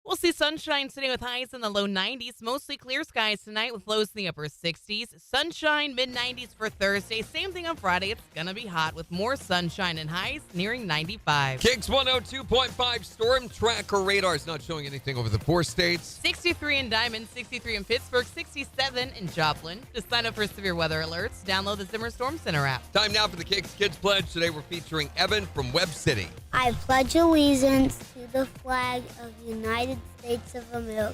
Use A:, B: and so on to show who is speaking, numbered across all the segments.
A: We'll see sunshine today with highs in the low 90s. Mostly clear skies tonight with lows in the upper 60s. Sunshine, mid 90s for Thursday. Same thing on Friday. It's going to be hot with more sunshine and highs nearing 95.
B: KIX 102.5 storm tracker radar is not showing anything over the 4 states.
A: 63 in Diamond, 63 in Pittsburgh, 67 in Joplin. To sign up for severe weather alerts, download the Zimmer Storm Center app.
B: Time now for the KIX Kids Pledge. Today we're featuring Evan from Webb City.
C: I pledge allegiance to the flag of the United States of America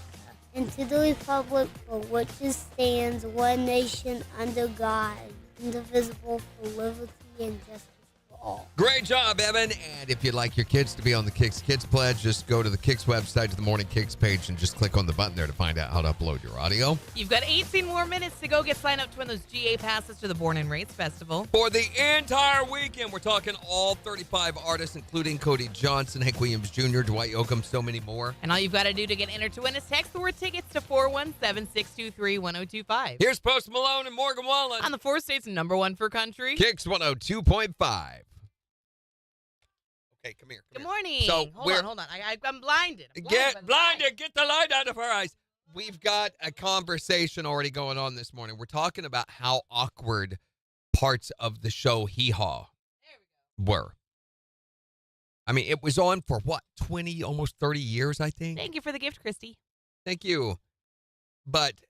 C: and to the republic for which it stands, one nation under God, indivisible, for liberty and justice for all.
B: Great job, Evan. And if you'd like your kids to be on the KIX Kids Pledge, just go to the KIX website, to the Morning KIX page, and just click on the button there to find out how to upload your audio.
A: You've got 18 more minutes to go get signed up to win those GA passes to the Born and Raised Festival.
B: For the entire weekend, we're talking all 35 artists, including Cody Johnson, Hank Williams Jr., Dwight Yoakam, so many more.
A: And all you've got to do to get entered to win is text the word tickets to 417-623-1025.
B: Here's Post Malone and Morgan Wallen
A: On the 4 states, #1 for country.
B: KIX 102.5. Okay, come here.
A: Good morning.
B: So
A: hold on. I'm blinded.
B: Get blinded. Get the light out of her eyes. We've got a conversation already going on this morning. We're talking about how awkward parts of the show Hee Haw were. I mean, it was on for what, 20, almost 30 years, I think?
A: Thank you for the gift, Christy.
B: Thank you. But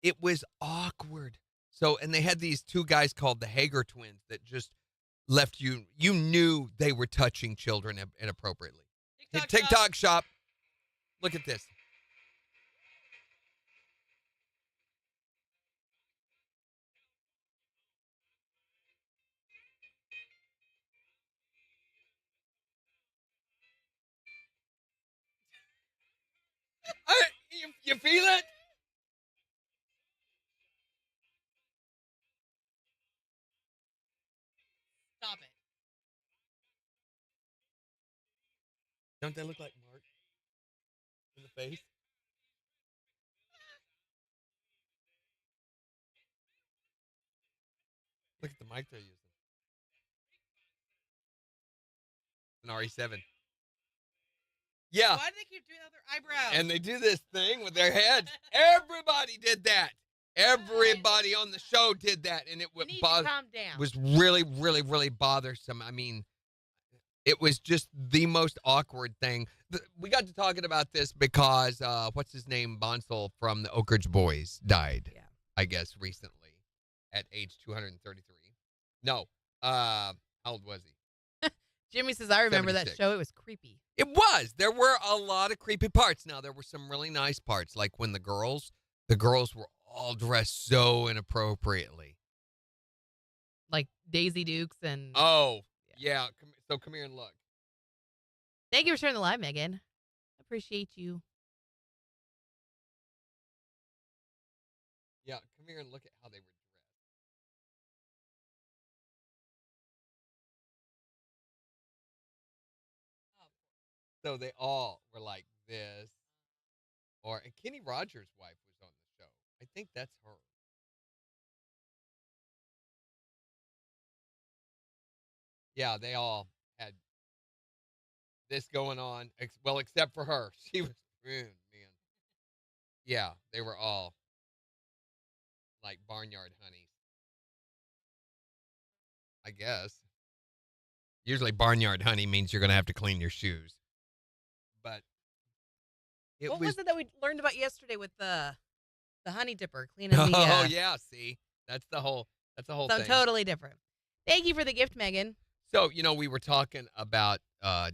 B: it was awkward. So, and they had these two guys called the Hager twins that just left you knew they were touching children inappropriately. TikTok shop. Look at this. You feel it?
A: Stop it.
B: Don't they look like Mark in the face? Look at the mic they're using. An RE7. Yeah.
A: Why do they keep doing that with their eyebrows?
B: And they do this thing with their heads. Everybody did that. Everybody on the show did that, and it
A: You need to calm down.
B: was really, really, really bothersome. I mean, it was just the most awkward thing. We got to talking about this because, what's his name, Bonsall from the Oak Ridge Boys died,
A: Yeah.
B: I guess, recently at age 233. No, how old was he?
A: Jimmy says, I remember that
B: 76.
A: show. It was creepy.
B: It was. There were a lot of creepy parts. Now, there were some really nice parts, like when the girls were all dressed so inappropriately.
A: Like Daisy Dukes and...
B: Oh, yeah. So come here and look.
A: Thank you for sharing the live, Megan. Appreciate you.
B: Yeah, come here and look at how they were dressed. So they all were like this. And Kenny Rogers' wife was on the show. I think that's her. Yeah, they all had this going on. Well, except for her. She was, man. Yeah, they were all like barnyard honeys. I guess. Usually barnyard honey means you're going to have to clean your shoes. But
A: What was it that we learned about yesterday with the honey dipper cleaning the...
B: Oh, yeah, see? That's the whole
A: So
B: thing.
A: totally different. Thank you for the gift, Megan.
B: So, we were talking about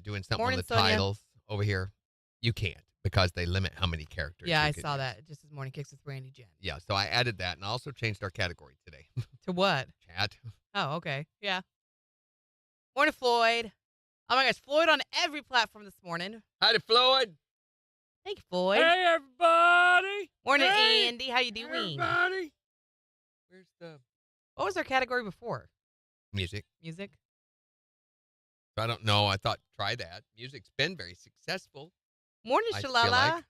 B: doing something
A: Morning,
B: on the
A: Sonia.
B: titles over here. You can't because they limit how many characters.
A: Yeah,
B: you
A: I
B: can
A: saw
B: use.
A: that just this morning. Kicks with Randy Jen.
B: Yeah, so I added that, and I also changed our category today.
A: To what?
B: Chat.
A: Oh, okay. Yeah. Morning, Floyd. Oh, my gosh. Floyd on every platform this morning.
B: Howdy, Floyd.
A: Thank you, Floyd.
B: Hey, everybody.
A: Morning,
B: Hey,
A: Andy. How you doing?
B: Everybody. Where's the
A: What was our category before?
B: music?
A: Music?
B: I don't know. I thought try that. Music's been very successful.
A: Morning,
B: I feel
A: Shalala.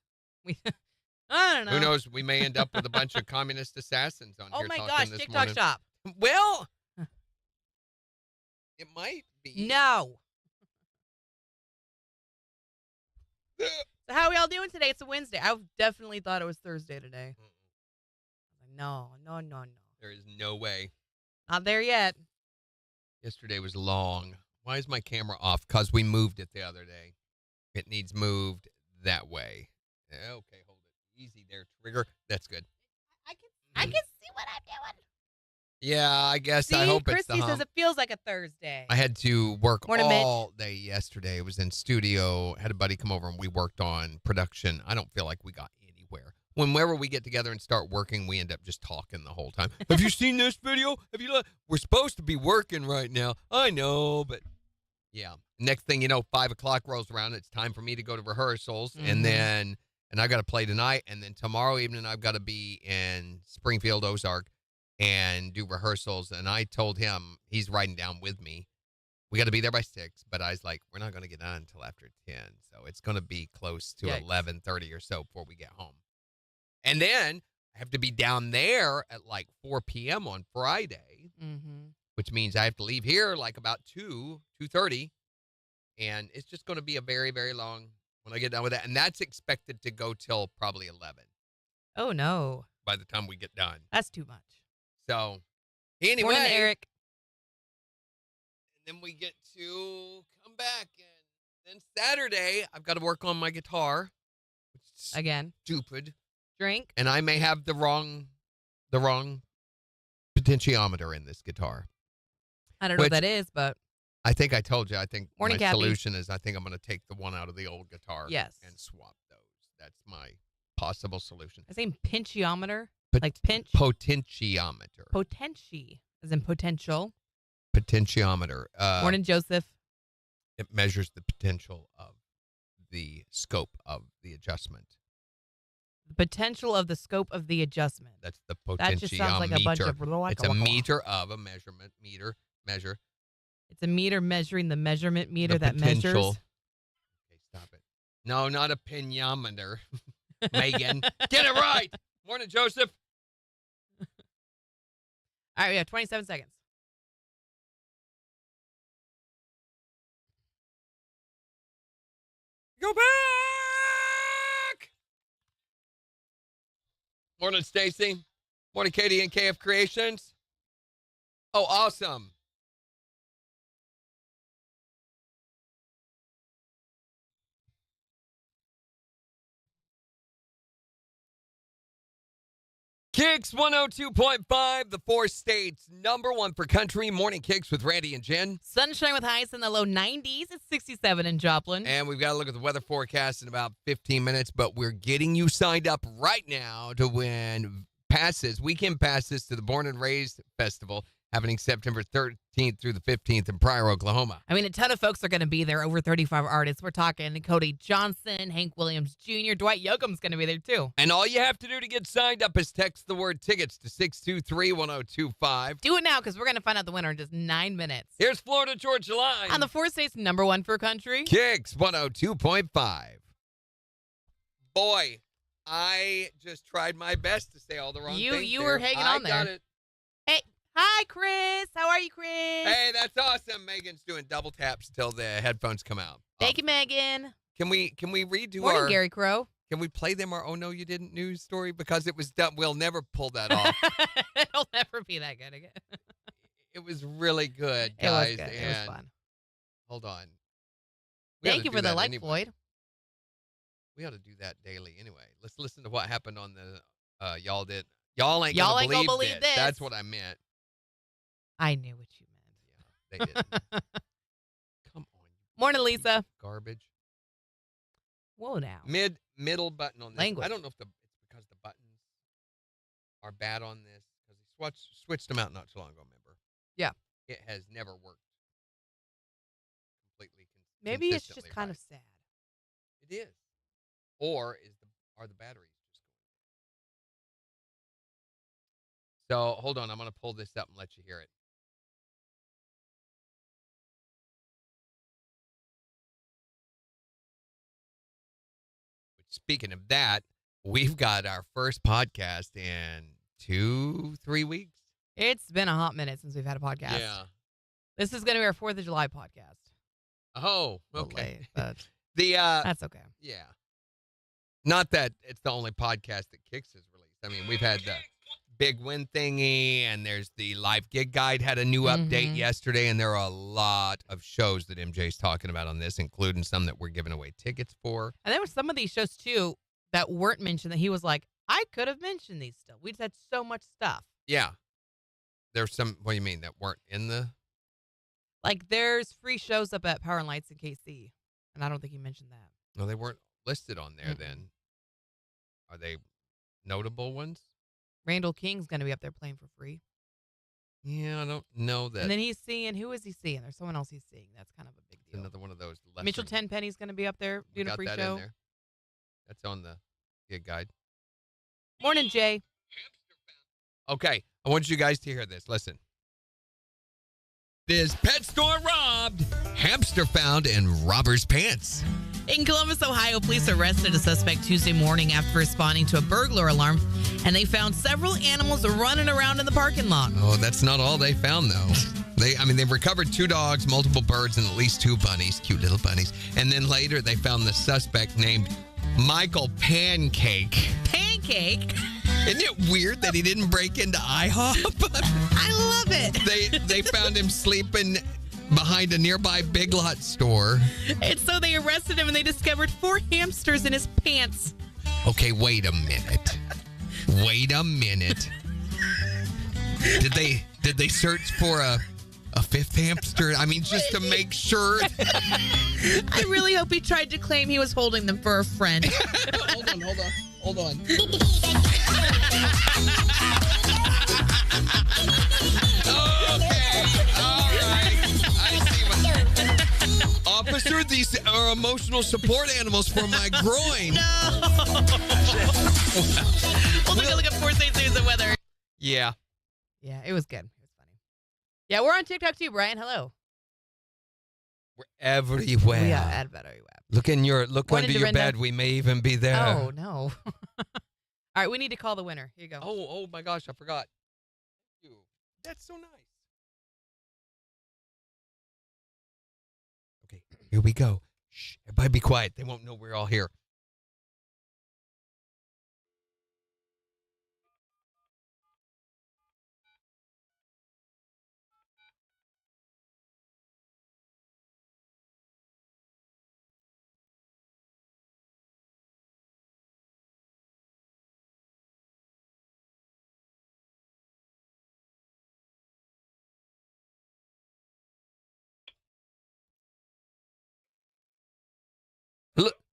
B: like.
A: I don't know.
B: Who knows? We may end up with a bunch of communist assassins on
A: Oh,
B: here
A: my
B: talking
A: gosh.
B: this
A: TikTok
B: morning.
A: shop.
B: Well, it might be.
A: No. So how are we all doing today? It's a Wednesday. I definitely thought it was Thursday today. No.
B: There is no way.
A: Not there yet.
B: Yesterday was long. Why is my camera off? Because we moved it the other day. It needs moved that way. Okay, hold it. Easy there, trigger. That's good.
A: I can see what I'm doing.
B: Yeah, I guess.
A: See,
B: I hope
A: Christy
B: it's the hump.
A: says it feels like a Thursday.
B: I had to work
A: Morning,
B: all day yesterday. I was in studio. Had a buddy come over and we worked on production. I don't feel like we got anywhere. Whenever we get together and start working, we end up just talking the whole time. Have you seen this video? We're supposed to be working right now. I know, but yeah. Next thing you know, 5 o'clock rolls around. It's time for me to go to rehearsals, and I got to play tonight, and then tomorrow evening I've got to be in Springfield, Ozark, and do rehearsals. And I told him, he's riding down with me, we got to be there by 6, but I was like, we're not going to get done until after 10, so it's going to be close to 11:30 or so before we get home. And then I have to be down there at like 4 p.m. on Friday, which means I have to leave here like about 2:30, and it's just going to be a very, very long when I get done with that. And that's expected to go till probably 11.
A: Oh, no.
B: By the time we get done.
A: That's too much.
B: So, anyway.
A: Morning, Eric.
B: And then we get to come back. And then Saturday, I've got to work on my guitar. Which is
A: Again.
B: stupid.
A: Drink.
B: And I may have the wrong potentiometer in this guitar.
A: I don't know what that is, but.
B: I think I told you. I think
A: Morning,
B: my
A: Cappy.
B: solution is I think I'm going to take the one out of the old guitar and swap those. That's my possible solution.
A: I say pinchiometer, like pinch.
B: Potentiometer.
A: Potentie, as in potential.
B: Potentiometer.
A: Morning, Joseph.
B: It measures the potential of the scope of the adjustment.
A: The potential of the scope of the adjustment.
B: That's the potentiometer.
A: That just sounds like a bunch of.
B: It's a meter of a measurement. Measure.
A: It's a meter measuring the measurement meter
B: the
A: that measures.
B: Okay, stop it. No, not a piniometer. Megan, get it right. Morning, Joseph.
A: All right, we have 27 seconds.
B: Go back. Morning, Stacy. Morning, Katie and KF Creations. Oh, awesome. KIX 102.5, the 4 states, #1 for country. Morning KIX with Randy and Jen.
A: Sunshine with highs in the low 90s. It's 67 in Joplin.
B: And we've got to look at the weather forecast in about 15 minutes, but we're getting you signed up right now to win weekend passes to the Born and Raised Festival, happening September 13th through the 15th in Pryor, Oklahoma.
A: I mean, a ton of folks are going to be there, over 35 artists. We're talking Cody Johnson, Hank Williams Jr., Dwight Yoakam's going to be there too.
B: And all you have to do to get signed up is text the word tickets to 623-1025.
A: Do it now, because we're going to find out the winner in just 9 minutes.
B: Here's Florida Georgia Line.
A: On the 4 states, #1 for country.
B: KIX 102.5. Boy, I just tried my best to say all the wrong things.
A: You were hanging on there.
B: I got it.
A: Hey, hi, Chris. How are you, Chris?
B: Hey, that's awesome. Megan's doing double taps till the headphones come out.
A: Thank you, Megan.
B: Can we redo
A: Morning, Gary Crow.
B: Can we play them our "Oh No You Didn't" news story, because it was done? We'll never pull that off.
A: It'll never be that good again.
B: It was really good, guys.
A: It was good. It was fun.
B: Hold on.
A: Thank you for the like, Floyd.
B: We ought to do that daily anyway. Let's listen to what happened on the Y'all ain't gonna believe this. That's what I meant.
A: I knew what you meant.
B: Yeah, they did. Come on.
A: Morning, Lisa.
B: Garbage.
A: Whoa, now.
B: Middle button on this.
A: Language.
B: I don't know if it's because the buttons are bad on this, because he switched them out not too long ago, remember?
A: Yeah.
B: It has never worked completely.
A: Maybe it's just kind of sad.
B: It is. Or are the batteries just going? So hold on, I'm going to pull this up and let you hear it. Speaking of that, we've got our first podcast in 2-3 weeks.
A: It's been a hot minute since we've had a podcast.
B: Yeah.
A: This is going to be our 4th of July podcast.
B: Oh, okay.
A: Late, but
B: that's
A: okay.
B: Yeah. Not that it's the only podcast that KIX has released. I mean, we've had the Big Win Thingy, and there's the Live Gig Guide had a new update yesterday, and there are a lot of shows that MJ's talking about on this, including some that we're giving away tickets for.
A: And there were some of these shows, too, that weren't mentioned that he was like, I could have mentioned these still. We just had so much stuff.
B: Yeah. There's some, what do you mean, that weren't in the?
A: Like, there's free shows up at Power and Lights in KC, and I don't think he mentioned that.
B: No, they weren't listed on there then. Are they notable ones?
A: Randall King's going to be up there playing for free.
B: Yeah, I don't know that.
A: And then he's seeing, who is he seeing? There's someone else he's seeing. That's kind of a big deal.
B: Another one of those.
A: Mitchell Tenpenny's going to be up there doing a free show.
B: In there. That's on the gig guide.
A: Morning, Jay.
B: Okay, I want you guys to hear this. Listen. This pet store robbed. Hamster found in robber's pants.
A: In Columbus, Ohio, police arrested a suspect Tuesday morning after responding to a burglar alarm, and they found several animals running around in the parking lot.
B: Oh, that's not all they found, though. They've recovered 2 dogs, multiple birds, and at least 2 bunnies, cute little bunnies. And then later, they found the suspect named Michael Pancake.
A: Pancake?
B: Isn't it weird that he didn't break into IHOP?
A: I love it.
B: They found him sleeping behind a nearby Big Lot store.
A: And so they arrested him, and they discovered 4 hamsters in his pants.
B: Okay, wait a minute. Did they search for a 5th hamster? I mean, just to make sure.
A: I really hope he tried to claim he was holding them for a friend.
B: Hold on. Okay, all right. I see what. Officer, these are emotional support animals for my groin.
A: No. We'll take a look at 4 States News and weather.
B: Yeah.
A: Yeah, it was good. It was funny. Yeah, we're on TikTok too, Brian. Hello.
B: We're everywhere.
A: We are everywhere.
B: Look under your
A: Dorinda.
B: bed. We may even be there.
A: Oh, no. All right, we need to call the winner. Here you go.
B: Oh my gosh, I forgot. Thank you. That's so nice. Okay, here we go. Shh, everybody be quiet. They won't know we're all here.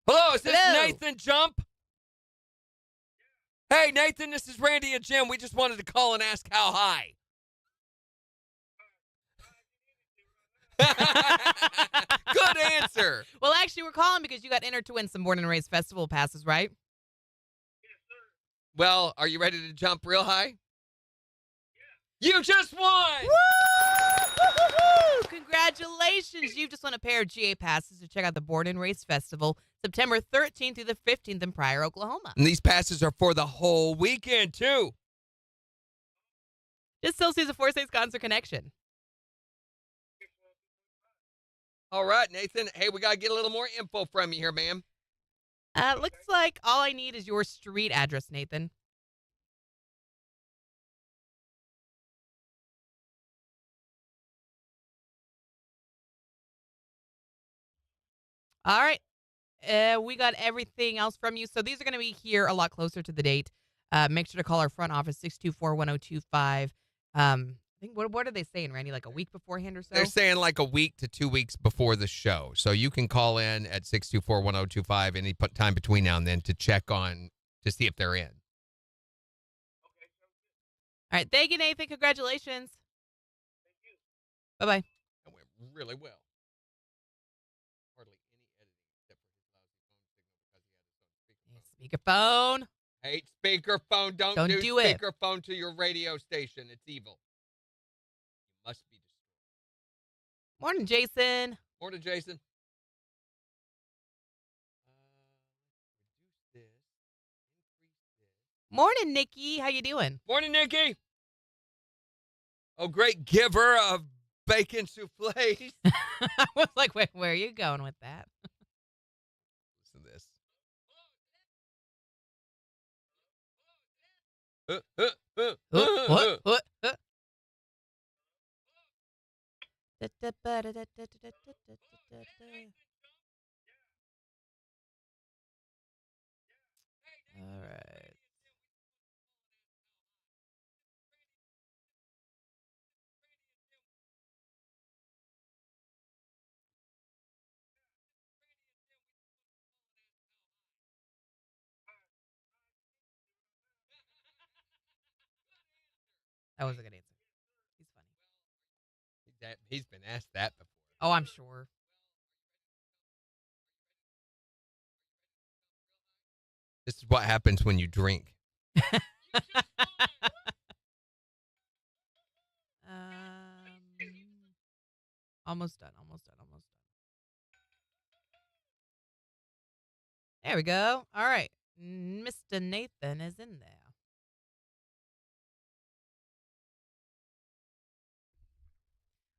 B: Hello, is this Nathan Jump? Hey, Nathan, this is Randy and Jim. We just wanted to call and ask how high. Good answer.
A: Well, actually, we're calling because you got entered to win some Born and Raised Festival passes, right?
B: Well, are you ready to jump real high? Yeah. You just won!
A: Woo! Congratulations. You've just won a pair of GA passes to check out the Born and Raised Festival, September 13th through the 15th in Pryor, Oklahoma.
B: And these passes are for the whole weekend, too.
A: This still sees a 4 States concert connection.
B: All right, Nathan. Hey, we got to get a little more info from you here, ma'am.
A: Looks like all I need is your street address, Nathan. All right. We got everything else from you. So these are going to be here a lot closer to the date. Make sure to call our front office, 624-1025. I think, what are they saying, Randy? Like a week beforehand or so?
B: They're saying like a week to 2 weeks before the show. So you can call in at 624-1025 any time between now and then to check on, to see if they're in.
A: All right. Thank you, Nathan. Congratulations.
B: Thank you.
A: Bye-bye.
B: That went really well. Hardly any editing except for his lousy phone signal because he had his own speakerphone.
A: Speakerphone.
B: Hate speakerphone. Don't do
A: it.
B: Speakerphone to your radio station. It's evil. You must be destroyed.
A: Morning, Jason.
B: Morning, Jason. Reduce this. Increase this.
A: Morning, Nikki. How you doing?
B: Morning, Nikki. Oh, great giver of bacon souffles.
A: I was like, wait, where are you going with that? What? All right. That was a good answer. He's funny.
B: He's been asked that before.
A: Oh, I'm sure.
B: This is what happens when you drink.
A: Almost done. There we go. All right. Mr. Nathan is in there.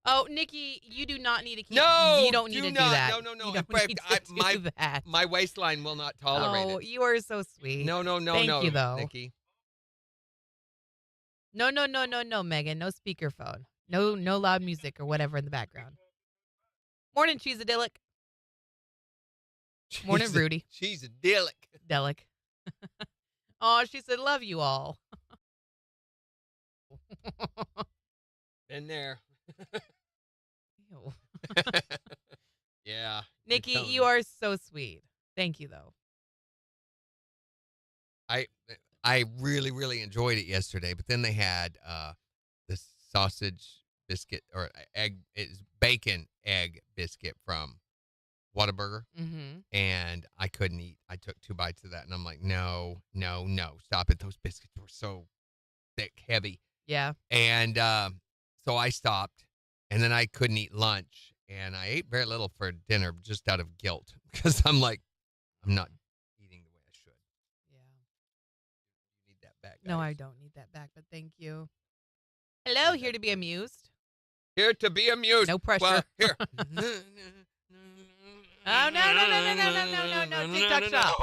A: Oh, Nikki, you do not need to keep.
B: No,
A: you don't need to do that.
B: No.
A: You don't need to do that.
B: My waistline will not tolerate
A: Oh,
B: it.
A: you are so sweet.
B: No,
A: Thank you, though.
B: Nikki.
A: No, Megan. No speakerphone. No loud music or whatever in the background. Morning, Cheesadillic. Morning, Rudy.
B: She's idyllic.
A: Delic. Oh, she said, love you all.
B: Been there.
A: Ew.
B: Yeah.
A: Nikki, you are so sweet. Thank you, though.
B: I really, really enjoyed it yesterday, but then they had the sausage biscuit or bacon egg biscuit from Whataburger, and I couldn't eat. I took 2 bites of that, and I'm like, no, stop it. Those biscuits were so thick, heavy.
A: Yeah.
B: And so I stopped, and then I couldn't eat lunch, and I ate very little for dinner just out of guilt because I'm like, I'm not eating the way I should.
A: Yeah.
B: You need that back, guys.
A: No, I don't need that back, but thank you. Hello, here to be amused.
B: Here to be amused.
A: No pressure.
B: Well, here.
A: Oh, no. TikTok shop.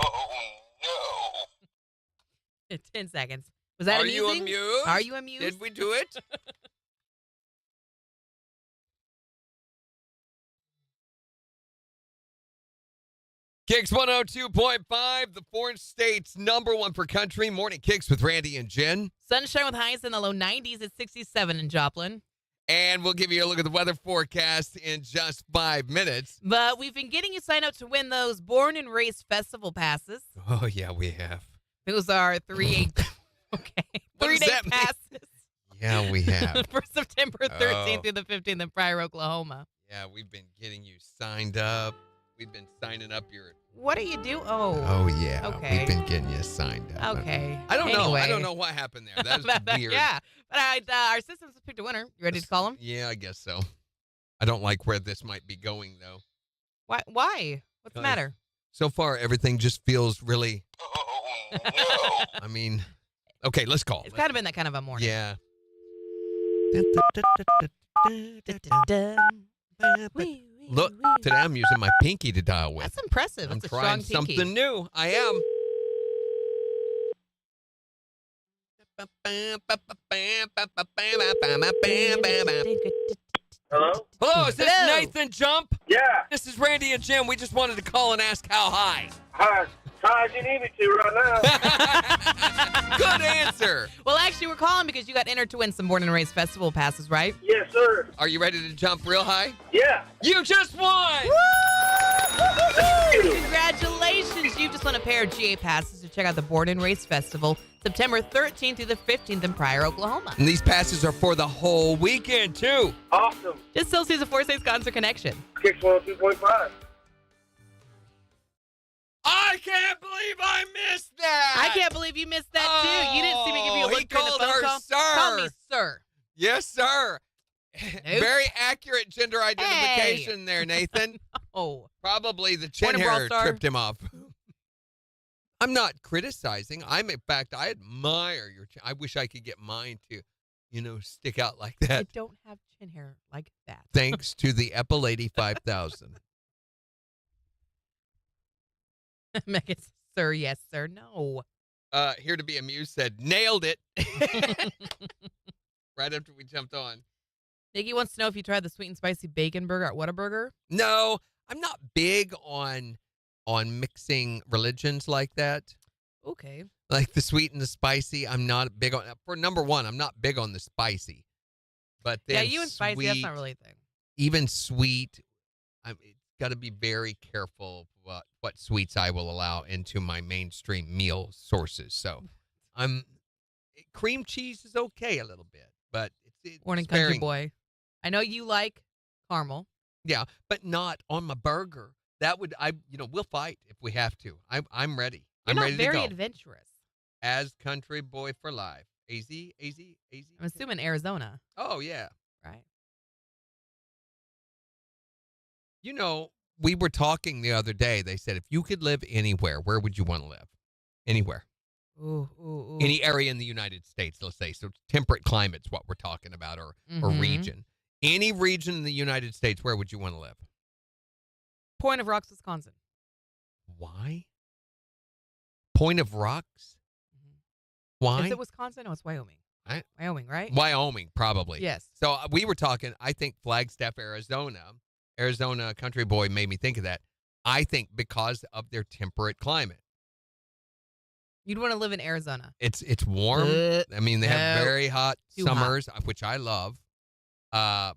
B: No.
A: 10 seconds. Was that amusing?
B: Are you amused?
A: Are you amused?
B: Did we do it? KIX 102.5, the 4 states #1 for country. Morning KIX with Randy and Jen.
A: Sunshine with highs in the low 90s at 67 in Joplin.
B: And we'll give you a look at the weather forecast in just 5 minutes.
A: But we've been getting you signed up to win those Born and Raised Festival passes.
B: Oh, yeah, we have.
A: Those are 3-day passes.
B: Yeah, we have.
A: For September 13th through the 15th in Pryor, Oklahoma.
B: Yeah, we've been getting you signed up. We've been signing up your...
A: What do you do? Oh.
B: Oh, yeah.
A: Okay.
B: We've been getting you signed up.
A: Okay.
B: I don't know.
A: Anyway.
B: I don't know what happened there. That is weird.
A: Yeah. But our systems picked a winner. You ready to call him?
B: Yeah, I guess so. I don't like where this might be going, though.
A: Why? What's the matter?
B: So far, everything just feels really... I mean... Okay, let's call.
A: It's kind of been that kind of a morning.
B: Yeah. Look, today I'm using my pinky to dial with.
A: That's impressive.
B: I'm
A: That's a
B: trying
A: strong pinky.
B: something new. I am.
D: Hello?
B: Hello, is this
A: Hello.
B: Nathan Jump?
D: Yeah.
B: This is Randy and Jim. We just wanted to call and ask how high.
D: Hi. Hi, you need me to right now.
B: Good answer.
A: Well, actually, we're calling because you got entered to win some Born and Raised Festival passes, right?
D: Yes, sir.
B: Are you ready to jump real high?
D: Yeah.
B: You just won!
D: Thank you.
A: Congratulations! You've just won a pair of GA passes to check out the Born and Raised Festival, September 13th through the 15th in Pryor, Oklahoma.
B: And these passes are for the whole weekend, too.
D: Awesome.
A: Just still sees a 4 States concert connection.
D: KIX 102.5.
B: I can't believe I missed that.
A: I can't believe you missed that, too. You didn't see me give you a
B: Oh,
A: look
B: he
A: during the
B: called
A: phone
B: her
A: call.
B: sir.
A: Call me sir.
B: Yes, sir. Very accurate gender identification there, Nathan.
A: Oh.
B: Probably the chin
A: Morning, Brawl
B: hair
A: Star.
B: tripped him off. I'm not criticizing. In fact, I admire your chin. I wish I could get mine to, stick out like
A: I
B: that.
A: don't have chin hair like that.
B: Thanks to the Epilady 5000.
A: Megan, sir, yes, sir. No.
B: Here to be amused said, nailed it. Right after we jumped on.
A: Nikki wants to know if you tried the sweet and spicy bacon burger at Whataburger.
B: No, I'm not big on mixing religions like that.
A: Okay.
B: Like the sweet and the spicy, I'm not big on. For number one, I'm not big on the spicy. But then
A: Yeah, you and spicy,
B: sweet,
A: that's not really a thing.
B: even sweet, it's got to be very careful what sweets I will allow into my mainstream meal sources. So, cream cheese is okay a little bit, but it's
A: Morning country
B: sparing.
A: boy. I know you like caramel.
B: Yeah, but not on my burger. That would we'll fight if we have to. I'm ready.
A: You're
B: I'm
A: not
B: ready
A: very
B: to go.
A: adventurous.
B: As country boy for life. Easy.
A: I'm assuming Arizona,
B: Oh yeah.
A: right?
B: We were talking the other day. They said if you could live anywhere, where would you want to live? Anywhere.
A: Ooh.
B: Any area in the United States, let's say. So temperate climate's what we're talking about, or
A: Mhm.
B: region. Any region in the United States, where would you want to live?
A: Point of Rocks, Wisconsin.
B: Why? Point of Rocks? Why?
A: Is it Wisconsin? No, it's Wyoming. Wyoming, right?
B: Wyoming, probably.
A: Yes.
B: So we were talking, I think Flagstaff, Arizona country boy made me think of that. I think because of their temperate climate.
A: You'd want to live in Arizona.
B: It's warm. I mean, they have
A: No.
B: very hot
A: Too
B: summers, which I love.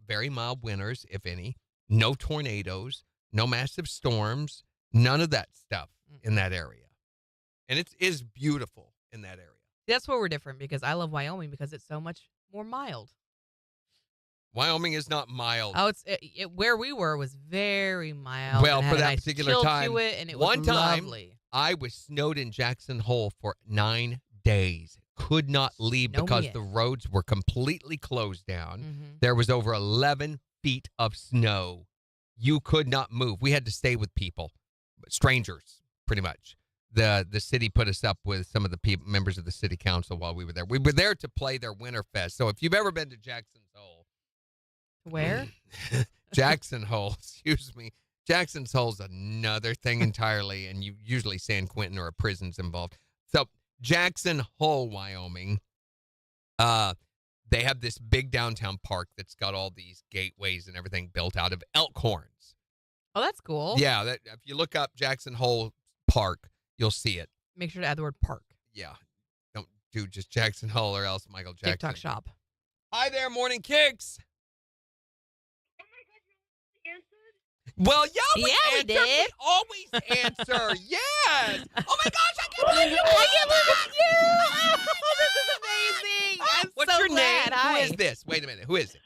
B: Very mild winters, if any. No tornadoes, no massive storms, none of that stuff in that area. And it is beautiful in that area.
A: That's where we're different because I love Wyoming because it's so much more mild.
B: Wyoming is not mild.
A: Oh, where we were was very mild.
B: Well,
A: and
B: for
A: had a
B: that
A: nice
B: particular
A: chill
B: time,
A: to it, and it
B: one
A: was
B: time,
A: lovely.
B: I was snowed in Jackson Hole for 9 days. Could not leave because the roads were completely closed down.
A: Mhm.
B: There was over 11 feet of snow. You could not move. We had to stay with people, strangers, pretty much. The city put us up with some of the members of the city council while we were there. We were there to play their Winter Fest. So if you've ever been to Jackson's Hole.
A: Where?
B: Jackson Hole, excuse me. Jackson's Hole's another thing entirely, and you usually San Quentin or a prison's involved. So Jackson Hole, Wyoming, they have this big downtown park that's got all these gateways and everything built out of elk horns.
A: Oh, that's cool.
B: Yeah, if you look up Jackson Hole Park, you'll see it.
A: Make sure to add the word park.
B: Yeah. Don't do just Jackson Hole or else Michael Jackson.
A: TikTok shop.
B: Hi there, Morning KIX. Well, yeah, we
A: we did.
B: We always answer. Yes. Oh my gosh, I can't believe you.
A: I can't believe it's you. Oh, this is amazing. I'm
B: What's
A: so
B: your
A: glad.
B: name?
A: Hi.
B: Who is this? Wait a minute. Who is it?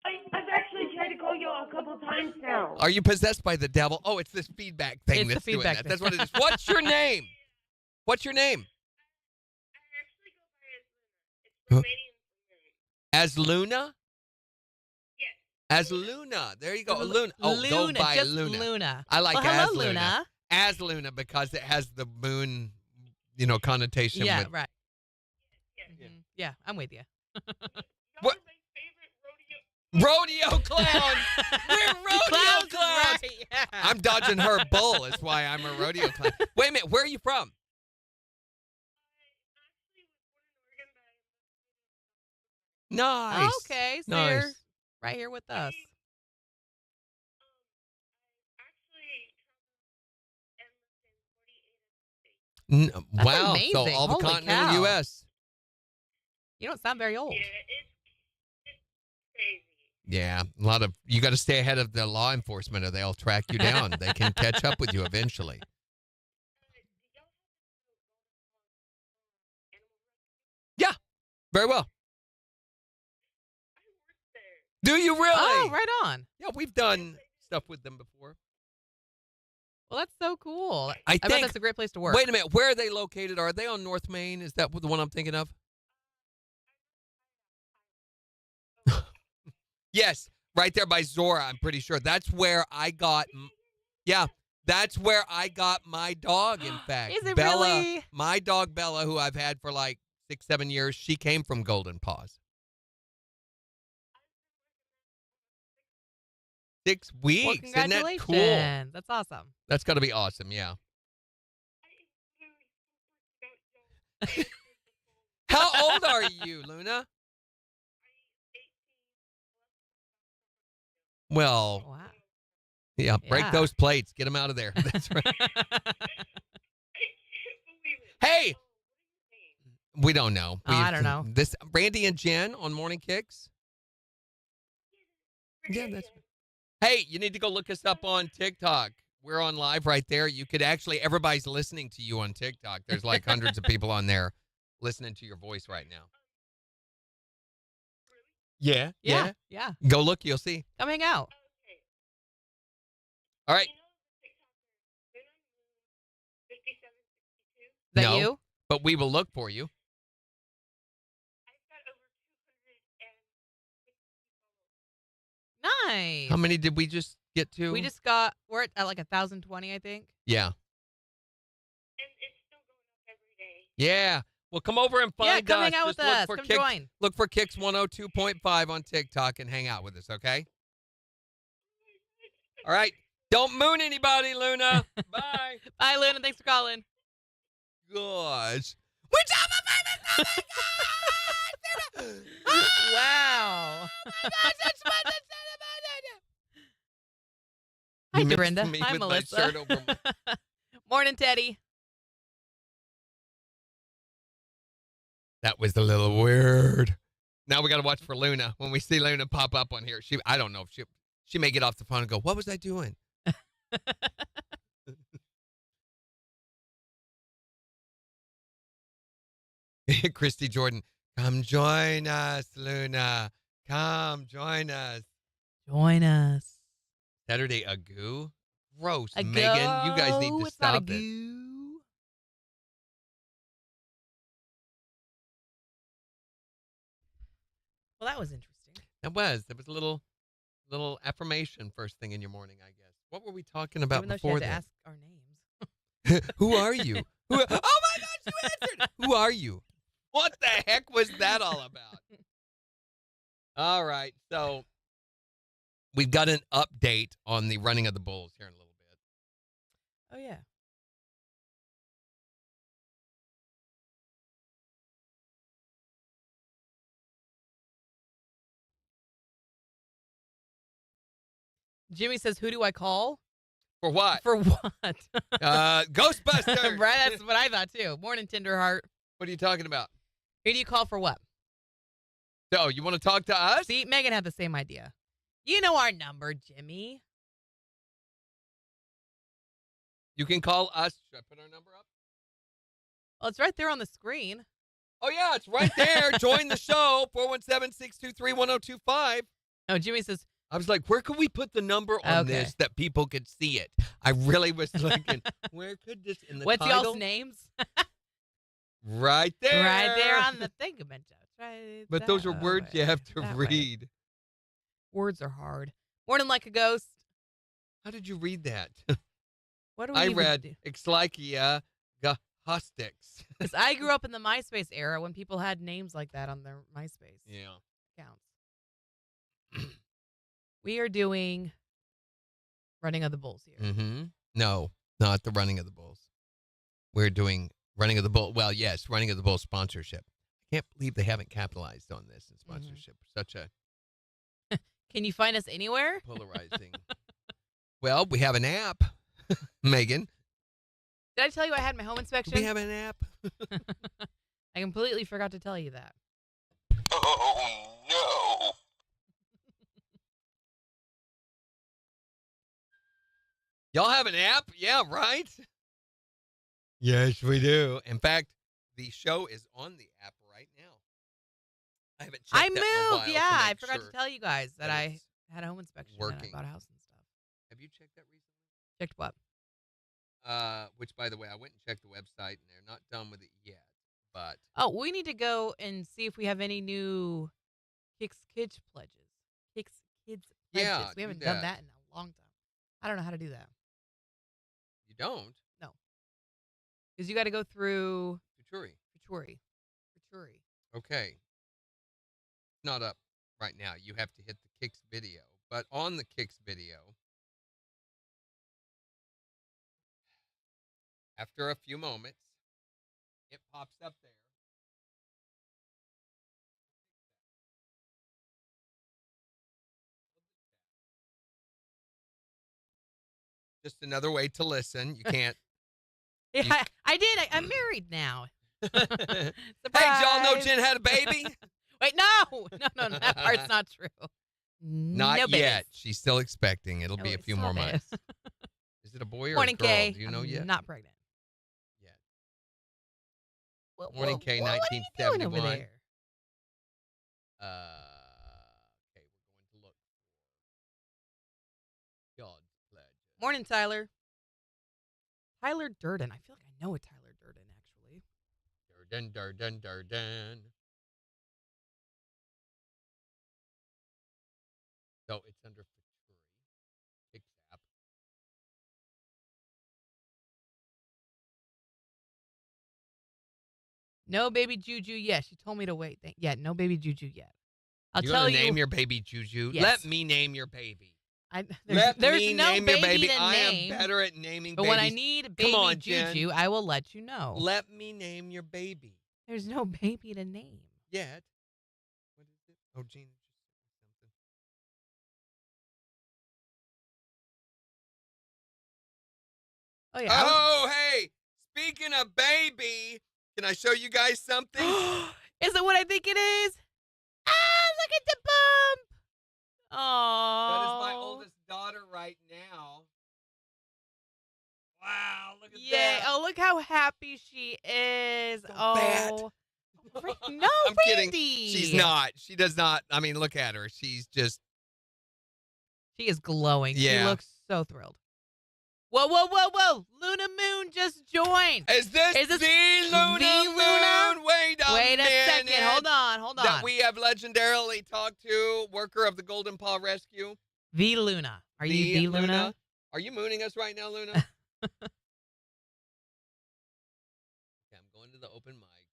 D: I've actually tried to call you a couple times now.
B: Are you possessed by the devil? Oh, it's this feedback thing
A: It's the
B: that's doing
A: feedback
B: that.
A: thing.
B: That's what it is. What's your name? What's your name?
D: I actually go by
B: Huh?
D: As Luna.
B: As Luna?
D: Yes.
B: As Luna. There you go. Luna. Oh, go
A: Luna,
B: by
A: just
B: Luna.
A: Luna.
B: I like
A: Well,
B: As
A: hello, Luna.
B: As Luna because it has the moon, connotation
A: Yeah,
B: with.
A: right.
D: Yes.
A: Mhm. Yeah, I'm with you.
B: What?
D: Y'all are my favorite rodeo.
B: Rodeo clowns. We're rodeo clowns.
A: Right, yeah.
B: I'm dodging her bull. Is why I'm a rodeo clown. Wait a minute. Where are you from? Nice.
A: Oh, okay, so
B: Nice.
A: you're right here with us. That's
B: Wow. So
A: amazing.
B: all the
A: Holy
B: continental
A: cow.
B: U.S.
A: You don't sound very old.
D: Yeah, it's crazy.
B: Yeah. A lot of, you got to stay ahead of the law enforcement or they'll track you down. They can catch up with you eventually. Yeah. Very well. Do you really?
A: Oh, right on.
B: Yeah, we've done stuff with them before.
A: Well, that's so cool.
B: I
A: bet
B: think
A: that's a great place to work.
B: Wait a minute. Where are they located? Are they on North Main? Is that the one I'm thinking of? Yes, right there by Zora, I'm pretty sure. That's where I got, that's where I got my dog, in fact.
A: Is it
B: Bella,
A: really?
B: my dog Bella, who I've had for like 6-7 years, she came from Golden Paws. 6 weeks.
A: Well,
B: Isn't that
A: congratulations.
B: cool?
A: That's awesome.
B: That's got to be awesome, yeah. How old are you, Luna? Well,
A: Wow.
B: yeah, break
A: Yeah.
B: those plates. Get them out of there. That's right. Hey, we don't know.
A: Oh, I don't know.
B: This Randy and Jen on Morning Kicks. Yeah, that's. Hey, you need to go look us up on TikTok. We're on live right there. You could actually, everybody's listening to you on TikTok. There's like hundreds of people on there listening to your voice right now. Yeah.
A: Yeah.
B: Go look, you'll see.
A: Come hang out.
B: All right.
A: Is that
B: No.
A: you?
B: But we will look for you.
A: Nice.
B: How many did we just get to?
A: We're at like 1,020, I think.
B: Yeah. Yeah. Well, come over and find us.
A: Yeah, come hang out
B: Just
A: with
B: look
A: us.
B: for
A: Come
B: Kix,
A: join.
B: Look for Kix 102.5 on TikTok and hang out with us, okay? All right. Don't moon anybody, Luna. Bye.
A: Bye, Luna. Thanks for calling.
B: Gosh.
A: Wow. Hi,
B: You missed
A: Dorinda.
B: me
A: Hi,
B: with my
A: Melissa.
B: shirt over
A: Morning, Teddy.
B: That was a little weird. Now we got to watch for Luna. When we see Luna pop up on here, I don't know if she may get off the phone and go, "What was I doing?" Christy Jordan, come join us, Luna. Come join us.
A: Join us.
B: Saturday a goo? Gross,
A: A
B: Megan. You guys need
A: go.
B: to
A: It's not a
B: stop it.
A: goo. Well, that was interesting.
B: That was a little affirmation first thing in your morning, I guess. What were we talking about
A: Even though she
B: before
A: had to
B: that?
A: ask our names.
B: Who are you? Oh my gosh, you answered. Who are you? What the heck was that all about? All right, so we've got an update on the running of the bulls here in a little bit.
A: Oh, yeah. Jimmy says, who do I call?
B: For what?
A: For what?
B: Ghostbusters.
A: Right, that's what I thought, too. Morning, Tenderheart.
B: What are you talking about?
A: Who do you call for what?
B: So, you want to talk to us?
A: See, Megan had the same idea. You know our number, Jimmy.
B: You can call us. Should I put our number up?
A: Well, it's right there on the screen.
B: Oh, yeah, it's right there. Join the show, 417-623-1025.
A: Oh, Jimmy says,
B: I was like, where could we put the number on
A: Okay.
B: this that people could see it? I really was thinking, where could this, in the
A: what's
B: title?
A: y'all's names?
B: Right there.
A: Right there on the thingamajig. Right
B: But those are
A: that
B: words
A: way.
B: you have to
A: That way.
B: read.
A: Words are hard. Morning like a ghost.
B: How did you read that?
A: What do we
B: I
A: even
B: read
A: do?
B: Ixlikia Gahostix.
A: Because I grew up in the MySpace era when people had names like that on their MySpace
B: Yeah.
A: accounts. We are doing Running of the Bulls here.
B: Mm-hmm. No, not the Running of the Bulls. We're doing Running of the Bull. Well, yes, Running of the Bulls sponsorship. I can't believe they haven't capitalized on this in sponsorship. Such a
A: Can you find us anywhere?
B: polarizing. Well, we have an app, Megan.
A: Did I tell you I had my home
B: Do
A: inspection?
B: we have an app?
A: I completely forgot to tell you that.
D: Oh, no.
B: Y'all have an app? Yeah, right? Yes, we do. In fact, the show is on the app right now. I haven't checked
A: I
B: that in a while
A: moved.
B: to
A: Yeah, I
B: make
A: forgot
B: sure
A: to tell you guys that
B: that
A: I
B: it's
A: had a home inspection and I
B: working.
A: bought a house and stuff.
B: Have you checked that recently?
A: Checked what?
B: Which, by the way, I went and checked the website, and they're not done with it yet. But
A: Oh, we need to go and see if we have any new KIX Kids pledges. KIX Kids pledges.
B: Yeah,
A: We
B: do
A: haven't done
B: that.
A: that in a long time. I don't know how to do that.
B: you don't.
A: Because you got to go through
B: Futuri.
A: Futuri.
B: Okay. Not up right now. You have to hit the Kix video. But on the Kix video, after a few moments, It pops up there. Just another way to listen. You can't.
A: Yeah, I did. I'm married now.
B: Hey, did y'all know Jen had a baby?
A: Wait, no, that part's not true.
B: Not
A: No
B: yet.
A: babies.
B: She's still expecting. It'll be a few more
A: stop it.
B: months. Is it a boy or
A: Morning,
B: a girl?
A: Kay.
B: Do you know
A: I'm
B: yet?
A: Not pregnant.
B: Yet.
A: What,
B: Morning, Kay,
A: what are you doing over
B: 1971.
A: there?
B: Okay, we're going to look for God's pledge.
A: Morning, Tyler. Tyler Durden. I feel like I know a Tyler Durden, actually.
B: Durden. So it's under Faturi. KIX app.
A: No baby Juju yet. She told me to wait. Yeah, no baby Juju yet. I'll
B: You
A: tell
B: gonna
A: you.
B: name your baby Juju?
A: Yes.
B: Let me name your baby.
A: There's
B: Let
A: no
B: me name
A: baby
B: your baby.
A: to
B: I
A: name.
B: am better at naming
A: But
B: babies.
A: when I need baby
B: on,
A: Juju,
B: Jen.
A: I will let you know.
B: Let me name your baby.
A: There's no baby to name.
B: Yet. What is it? Oh, Gina just sent me something.
A: Oh yeah.
B: Oh, hey! Speaking of baby, can I show you guys something?
A: Is it what I think it is? Ah, look at the bump. Oh.
B: That is my oldest daughter right now. Wow, look at
A: Yeah.
B: that.
A: Oh, look how happy she is.
B: So
A: oh.
B: fat.
A: No,
B: I'm kidding.
A: Randy.
B: She's not. She does not. I mean, look at her. She's just.
A: She is glowing. She
B: Yeah.
A: looks so thrilled. Whoa, whoa, whoa, whoa. Luna Moon just joined.
B: Is this
A: the
B: the Luna
A: Luna?
B: Moon? Wait a
A: Wait a
B: minute.
A: second. Hold on.
B: That we have legendarily talked to, worker of the Golden Paw Rescue.
A: The Luna. Are you the Luna?
B: Are you mooning us right now, Luna? Okay, I'm going to the open mics.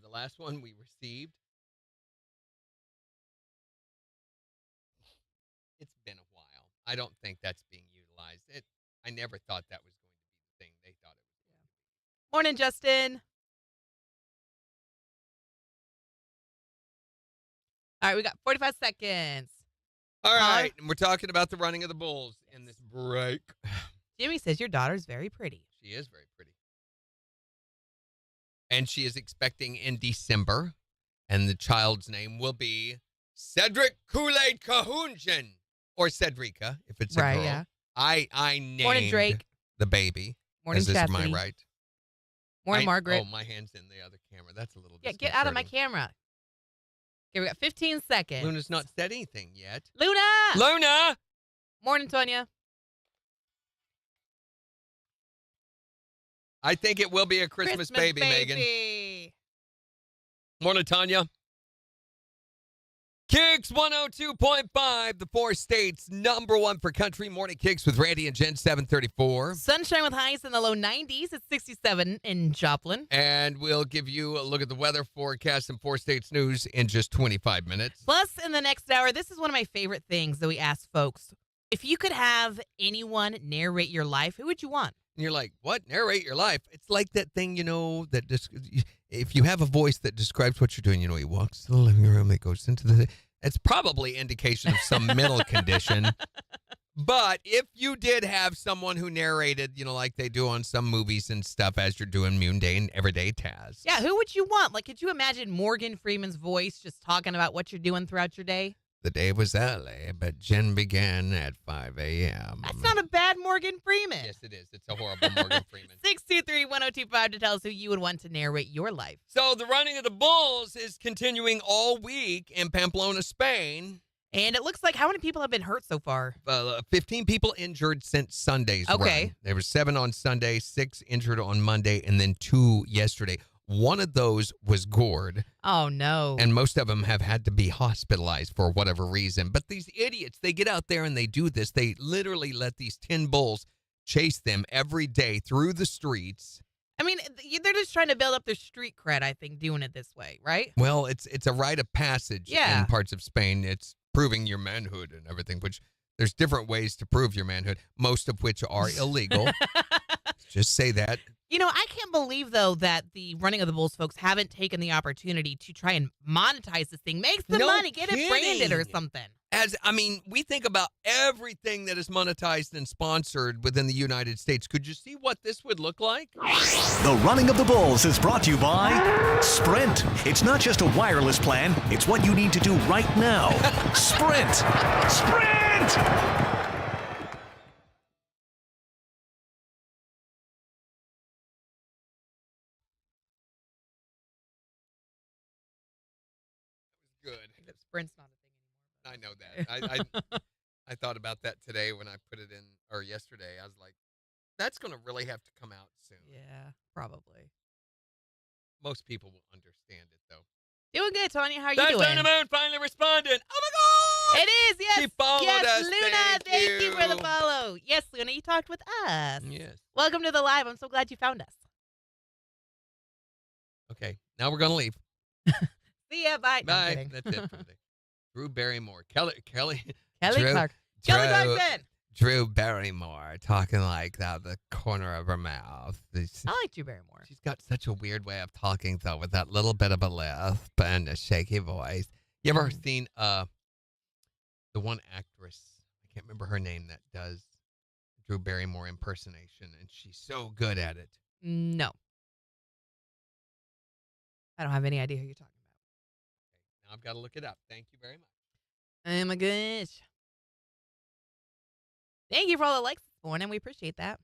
B: The last one we received. It's been a while. I don't think that's being utilized. I never thought that was going to be the thing they thought it was going to be.
A: Morning, Justin. All right, we got 45 seconds.
B: All right, and we're talking about the running of the bulls in this break.
A: Jimmy says your daughter's very pretty.
B: She is very pretty. And she is expecting in December, and the child's name will be Cedric Kool-Aid Kahunjan, or Cedrica, if it's a
A: Right,
B: girl.
A: yeah.
B: I named
A: Morning, Drake.
B: the baby.
A: Morning,
B: Is this
A: Chastity.
B: my right?
A: Morning, Margaret.
B: Oh, my hand's in the other camera. That's a little
A: Yeah, get out of my
B: disconcerting.
A: camera. Okay, we got 15 seconds.
B: Luna's not said anything yet.
A: Luna!
B: Luna!
A: Morning, Tonya.
B: I think it will be a Christmas baby, Megan. Morning, Tanya. KIX 102.5, the 4 states, #1 for country. Morning KIX with Randy and Jen, 734.
A: Sunshine with highs in the low 90s. It's 67 in Joplin.
B: And we'll give you a look at the weather forecast and 4 states news in just 25 minutes.
A: Plus, in the next hour, this is one of my favorite things that we ask folks. If you could have anyone narrate your life, who would you want?
B: And you're like, what? Narrate your life? It's like that thing, that if you have a voice that describes what you're doing, he walks to the living room, it goes into the... It's probably indication of some mental condition. But if you did have someone who narrated, like they do on some movies and stuff as you're doing mundane, everyday tasks.
A: Yeah, who would you want? Like, could you imagine Morgan Freeman's voice just talking about what you're doing throughout your day?
B: The day was early, but Jen began at 5 a.m.
A: That's not a bad Morgan Freeman.
B: Yes, it is. It's a horrible Morgan Freeman.
A: 623-1025 to tell us who you would want to narrate your life.
B: So the running of the bulls is continuing all week in Pamplona, Spain.
A: And it looks like how many people have been hurt so far?
B: 15 people injured since Sunday's
A: Okay.
B: run. There were 7 on Sunday, 6 injured on Monday, and then 2 yesterday. One of those was gored.
A: Oh, no.
B: And most of them have had to be hospitalized for whatever reason. But these idiots, they get out there and they do this. They literally let these 10 bulls chase them every day through the streets.
A: I mean, they're just trying to build up their street cred, I think, doing it this way, right?
B: Well, it's a rite of passage
A: Yeah.
B: in parts of Spain. It's proving your manhood and everything, which there's different ways to prove your manhood, most of which are illegal. Just say that.
A: I can't believe, though, that the Running of the Bulls folks haven't taken the opportunity to try and monetize this thing. Make some
B: No
A: money. Get it branded or
B: kidding.
A: something.
B: We think about everything that is monetized and sponsored within the United States. Could you see what this would look like?
E: The Running of the Bulls is brought to you by Sprint. It's not just a wireless plan, it's what you need to do right now. Sprint! Sprint!
B: Good.
A: Except Sprint's not a thing anymore.
B: I know that. I thought about that today when I put it in, or yesterday. I was like, that's going to really have to come out soon.
A: Yeah, probably.
B: Most people will understand it, though.
A: Doing good, Tanya. How are you
B: That's
A: doing?
B: Donna Moon finally responded. Oh, my God!
A: It is, yes.
B: She followed
A: yes,
B: us.
A: Luna,
B: Thank
A: you for the
B: you.
A: follow. Yes, Luna, you talked with us.
B: Yes.
A: Welcome to the live. I'm so glad you found us.
B: Okay, now we're going to leave.
A: See ya. Bye. No, I'm
B: Bye.
A: kidding.
B: That's it for today. Drew Barrymore. Kelly
A: Kelly
B: Drew-
A: Clark. Kelly
B: Drew-
A: Clarkson.
B: Drew Barrymore talking like that, the corner of her mouth.
A: I like Drew Barrymore.
B: She's got such a weird way of talking, though, with that little bit of a lisp and a shaky voice. You ever seen the one actress, I can't remember her name, that does Drew Barrymore impersonation, and she's so good at it.
A: No. I don't have any idea who you're talking about.
B: Now I've got to look it up. Thank you very much.
A: Oh my gosh. Thank you for all the likes this morning. We appreciate that.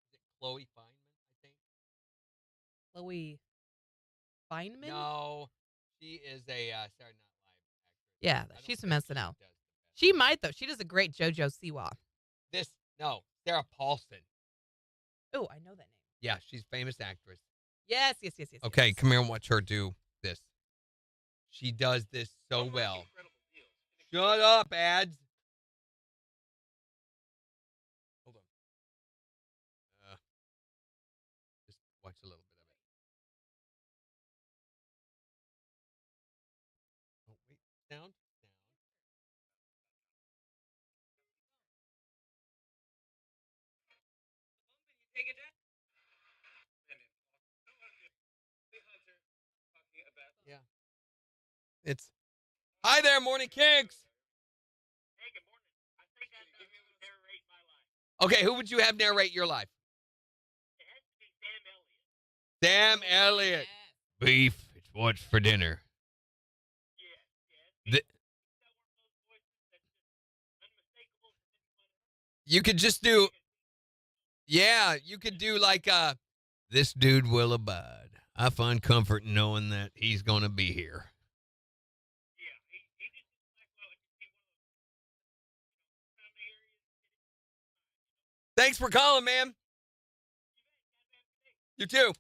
B: Is it Chloe Fineman, I think?
A: Chloe Fineman?
B: No, she is a Saturday Night Live actress.
A: Yeah,
B: I don't
A: she's from
B: think
A: SNL.
B: She, does the best.
A: She might, though. She does a great JoJo Siwa.
B: Sarah Paulson.
A: Oh, I know that name.
B: Yeah, she's a famous actress.
A: Yes.
B: Okay,
A: yes.
B: come here and watch her do this. She does this so well. Shut up, ads. Hold on. Just watch a little bit of it. Oh, wait. Sound? Yeah. It's hi there, Morning KIX. Okay, who would you have narrate your life? Sam Elliott. Beef. It's what's for dinner. You could just do. Yeah, you could do like this dude will abide. I find comfort in knowing that he's going to be here. Thanks for calling, man. You too.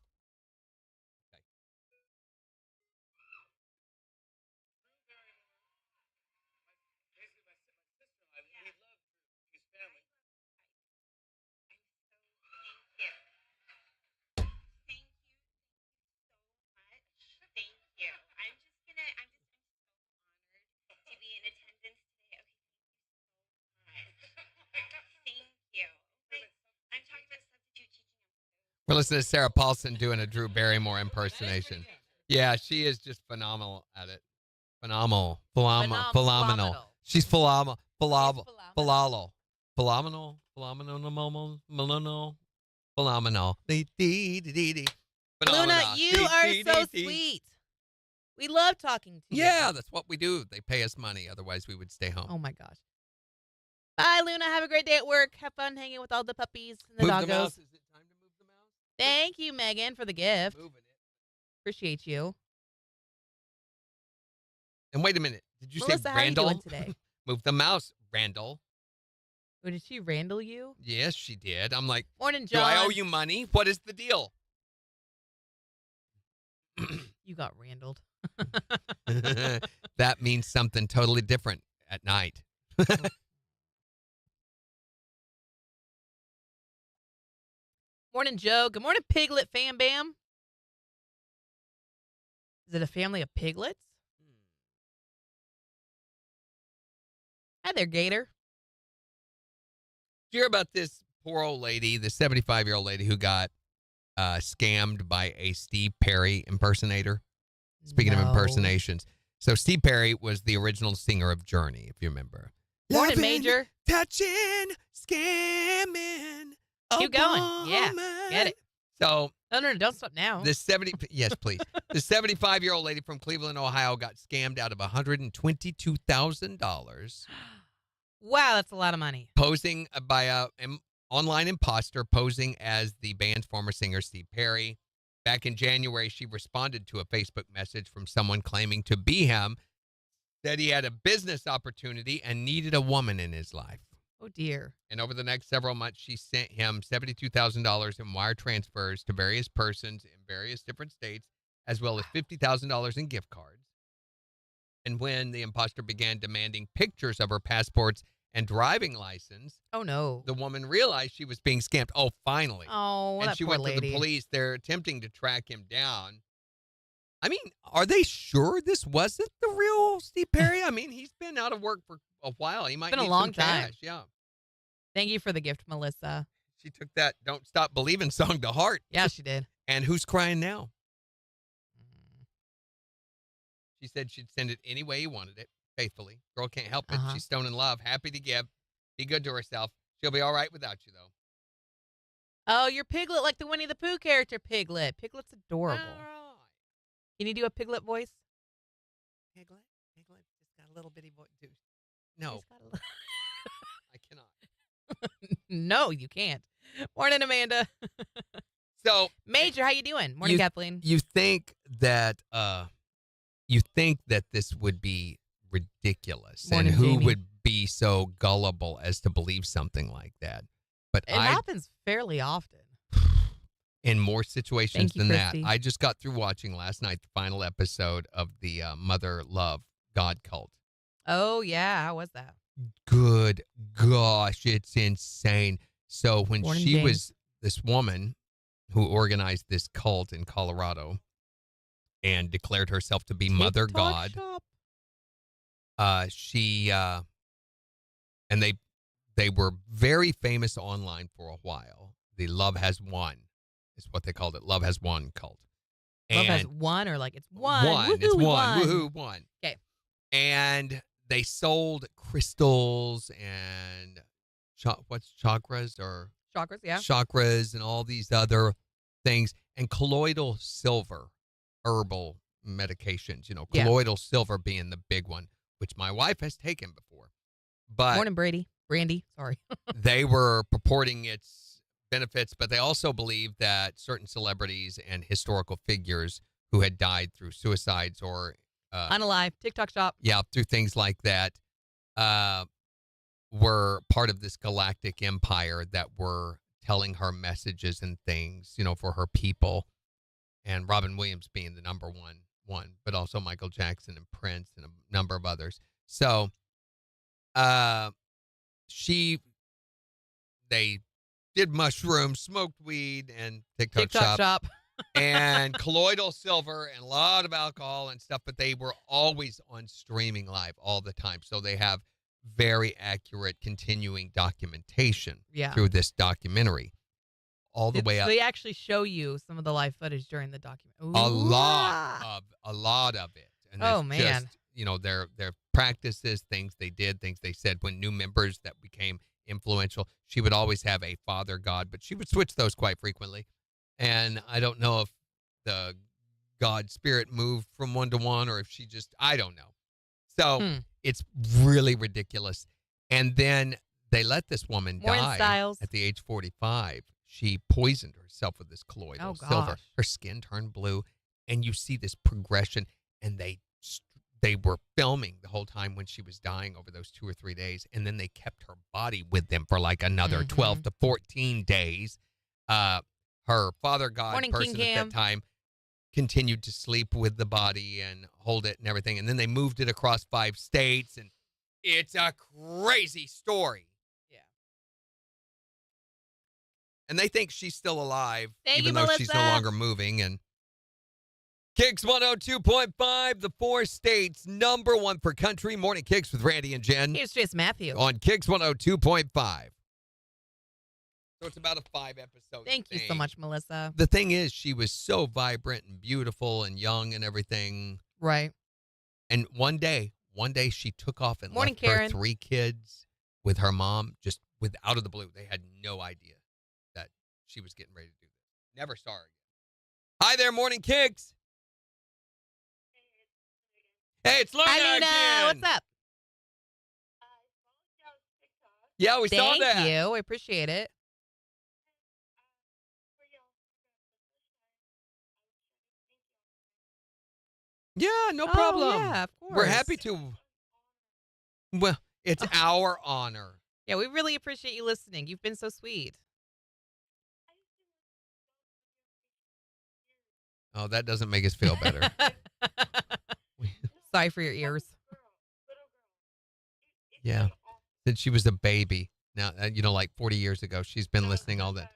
B: We're listening to Sarah Paulson doing a Drew Barrymore impersonation. Yeah, she is just phenomenal at it. Phenomenal. She's phenomenal. Phenomenal.
A: Luna, you are so sweet. We love talking to you.
B: Yeah, that's what we do. They pay us money. Otherwise, we would stay home.
A: Oh, my gosh. Bye, Luna. Have a great day at work. Have fun hanging with all the puppies and the
B: Move the mouse.
A: doggos.
B: Is it time to move the mouse?
A: Thank you, Megan, for the gift.
B: Moving it.
A: Appreciate you.
B: And wait a minute. Did you
A: Melissa,
B: say
A: how are you
B: Randall?
A: doing today?
B: Move the mouse, Randall.
A: Or did she Randall you?
B: Yes, she did. I'm like,
A: Morning,
B: do
A: John.
B: I owe you money? What is the deal?
A: You got Randalled.
B: That means something totally different at night.
A: Morning, Joe. Good morning, Piglet Fam Bam. Is it a family of piglets? Hi there, Gator.
B: you hear about this poor old lady, the 75-year-old lady who got scammed by a Steve Perry impersonator? Speaking of impersonations. So Steve Perry was the original singer of Journey, if you remember.
A: Morning, Major.
B: Touching, scamming.
A: Keep going. Yeah, get it.
B: So
A: No, don't stop now.
B: Yes, please. The 75-year-old lady from Cleveland, Ohio, got scammed out of $122,000.
A: Wow, that's a lot of money.
B: Posing by an online imposter, posing as the band's former singer, Steve Perry. Back in January, she responded to a Facebook message from someone claiming to be him, that he had a business opportunity and needed a woman in his life.
A: Oh, dear.
B: And over the next several months, she sent him $72,000 in wire transfers to various persons in various different states, as well as $50,000 in gift cards. And when the imposter began demanding pictures of her passports and driving license,
A: Oh, no.
B: the woman realized she was being scammed. Oh, finally.
A: Oh,
B: and
A: that
B: she
A: poor
B: went to
A: lady.
B: the police. They're attempting to track him down. I mean, are they sure this wasn't the real Steve Perry? I mean, he's been out of work for a while. He might
A: Been a
B: need
A: long
B: some
A: time.
B: cash. Yeah.
A: Thank you for the gift, Melissa.
B: She took that Don't Stop Believing song to heart.
A: Yeah, she did.
B: And who's crying now? She said she'd send it any way he wanted it, faithfully. Girl can't help it.
A: Uh-huh.
B: She's stone in love, happy to give, be good to herself. She'll be all right without you, though.
A: Oh, you're Piglet like the Winnie the Pooh character, Piglet. Piglet's adorable.
B: All right.
A: Can you do a Piglet voice?
B: Piglet just got a little bitty voice. Dude. No,
A: He's got a
B: I cannot.
A: No, you can't. Morning, Amanda.
B: So,
A: Major, how you doing? Morning, Kathleen.
B: you think that this would be ridiculous,
A: Morning,
B: and who
A: Jamie.
B: would be so gullible as to believe something like that? But
A: It happens fairly often.
B: in more situations
A: Thank you,
B: than
A: Christy.
B: that. I just got through watching last night the final episode of the Mother Love God Cult.
A: Oh, yeah. How was that?
B: Good gosh, it's insane. So when
A: Morning,
B: she
A: James.
B: was this woman who organized this cult in Colorado and declared herself to be Mother
A: TikTok
B: God,
A: shop.
B: she and they were very famous online for a while. The Love Has Won is what they called it. Love Has Won cult.
A: Love has
B: And
A: one or like it's one.
B: It's
A: Woohoo, we
B: one.
A: won.
B: Woohoo, one.
A: 'Kay.
B: And they sold crystals and what's chakras or
A: Chakras, yeah.
B: chakras and all these other things, and colloidal silver, herbal medications,
A: Yeah.
B: colloidal silver being the big one, which my wife has taken before. But
A: Morning, Brady. Brandy. Sorry.
B: they were purporting its benefits, but they also believed that certain celebrities and historical figures who had died through suicides or
A: Unalive. TikTok shop.
B: through things like that, were part of this galactic empire that were telling her messages and things, for her people. And Robin Williams being the number one, but also Michael Jackson and Prince and a number of others. So, they did mushrooms, smoked weed, and TikTok shop. And colloidal silver and a lot of alcohol and stuff, but they were always on streaming live all the time. So they have very accurate continuing documentation
A: Yeah.
B: through this documentary all the way
A: So
B: up.
A: they actually show you some of the live footage during the document.
B: A lot of it. And
A: Oh,
B: it's
A: man.
B: just, their practices, things they did, things they said. When new members that became influential, she would always have a father god, but she would switch those quite frequently. And I don't know if the God spirit moved from one to one or if she just, I don't know. So it's really ridiculous. And then they let this woman
A: Morning,
B: die
A: Styles.
B: at the age 45. She poisoned herself with this colloidal
A: Oh,
B: silver.
A: gosh.
B: Her skin turned blue. And you see this progression. And they were filming the whole time when she was dying over those 2 or 3 days. And then they kept her body with them for like another 12 to 14 days. Her father god
A: Morning,
B: person
A: King
B: at
A: Cam.
B: that time continued to sleep with the body and hold it and everything. And then they moved it across 5 states. And it's a crazy story.
A: Yeah.
B: And they think she's still alive,
A: Thank
B: even
A: you,
B: though she's no
A: Melissa.
B: longer moving. And KIX 102.5, the 4 states, number 1 for country. Morning KIX with Randy and Jen
A: Here's Jason Matthew.
B: on KIX 102.5. So it's about a 5-episode
A: Thank you so
B: thing.
A: much, Melissa.
B: The thing is, she was so vibrant and beautiful and young and everything.
A: Right.
B: And one day she took off and
A: Morning,
B: left her
A: Karen.
B: 3 kids with her mom just out of the blue. They had no idea that she was getting ready to do this. Never saw her again. Hi there, Morning Kicks. Hey, it's Luna
A: Hi, Luna.
B: again.
A: What's up?
B: Yeah, we saw that.
A: Thank you. I appreciate it.
B: Yeah, no problem.
A: Oh, yeah, of course.
B: We're happy to. Well, it's our honor.
A: Yeah, we really appreciate you listening. You've been so sweet.
B: Oh, that doesn't make us feel better.
A: Sorry for your ears.
B: Yeah. Since she was a baby. Now, like 40 years ago, she's been listening all that.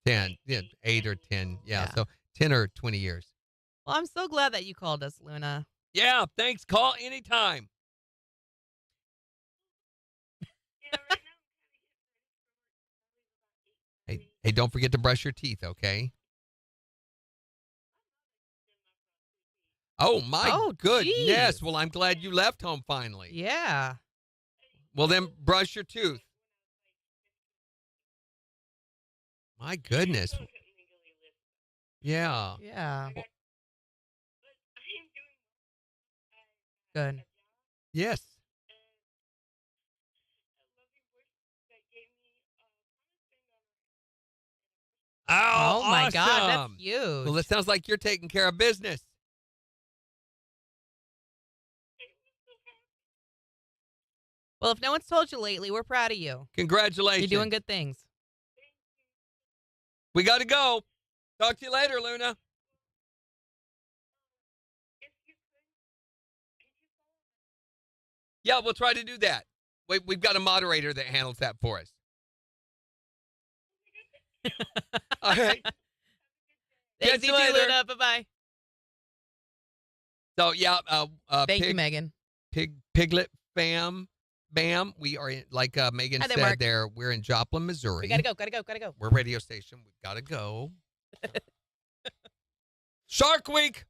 B: 10, 8 or 10. Yeah, so 10 or 20 years.
A: Well, I'm so glad that you called us, Luna.
B: Yeah, thanks. Call anytime. Hey, don't forget to brush your teeth, okay? Oh, my goodness.
A: geez.
B: Well, I'm glad you left home finally.
A: Yeah.
B: Well, then brush your tooth. My goodness. Yeah.
A: Yeah. Good.
B: Yes.
A: Oh, my God. That's
B: awesome.
A: huge.
B: Well, it sounds like you're taking care of business.
A: Well, if no one's told you lately, we're proud of you.
B: Congratulations.
A: You're doing good things.
B: We got to go. Talk to you later, Luna. Yeah, we'll try to do that. We've got a moderator that handles that for us. All right.
A: Thanks,
B: you
A: you too,
B: later.
A: Luna. Bye-bye.
B: So, yeah.
A: Thank you, Megan.
B: Piglet Bam. We are, like Megan
A: Hi there,
B: said
A: Mark.
B: there, we're in Joplin, Missouri.
A: We gotta go.
B: We're a radio station. We've got to go. Shark Week.